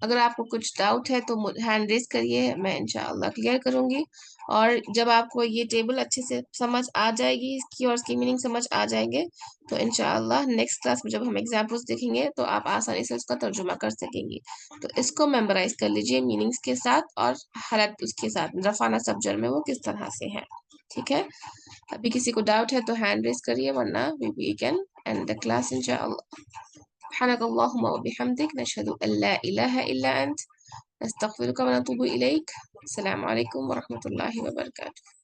اگر آپ کو کچھ ڈاؤٹ ہے تو ہینڈ ریز کریے، میں انشاءاللہ کلیئر کروں گی. اور جب آپ کو یہ ٹیبل اچھے سے سمجھ آ جائے گی اس کی، اور اس کی میننگ سمجھ آ جائیں گے، تو انشاءاللہ نیکسٹ کلاس میں جب ہم ایگزامپلس دیکھیں گے تو آپ آسانی سے اس کا ترجمہ کر سکیں گی. تو اس کو میمورائز کر لیجئے میننگز کے ساتھ، اور حالت اس کے ساتھ رفع نصب جر میں وہ کس طرح سے ہے. ٹھیک ہے، ابھی کسی کو ڈاؤٹ ہے تو ہینڈ ریز کریے، ورنہ we can end the class انشاءاللہ. سبحانك اللهم وبحمدك، نشهد أن لا إله إلا أنت، نستغفرك ونتوب إليك. السلام عليكم ورحمة الله وبركاته.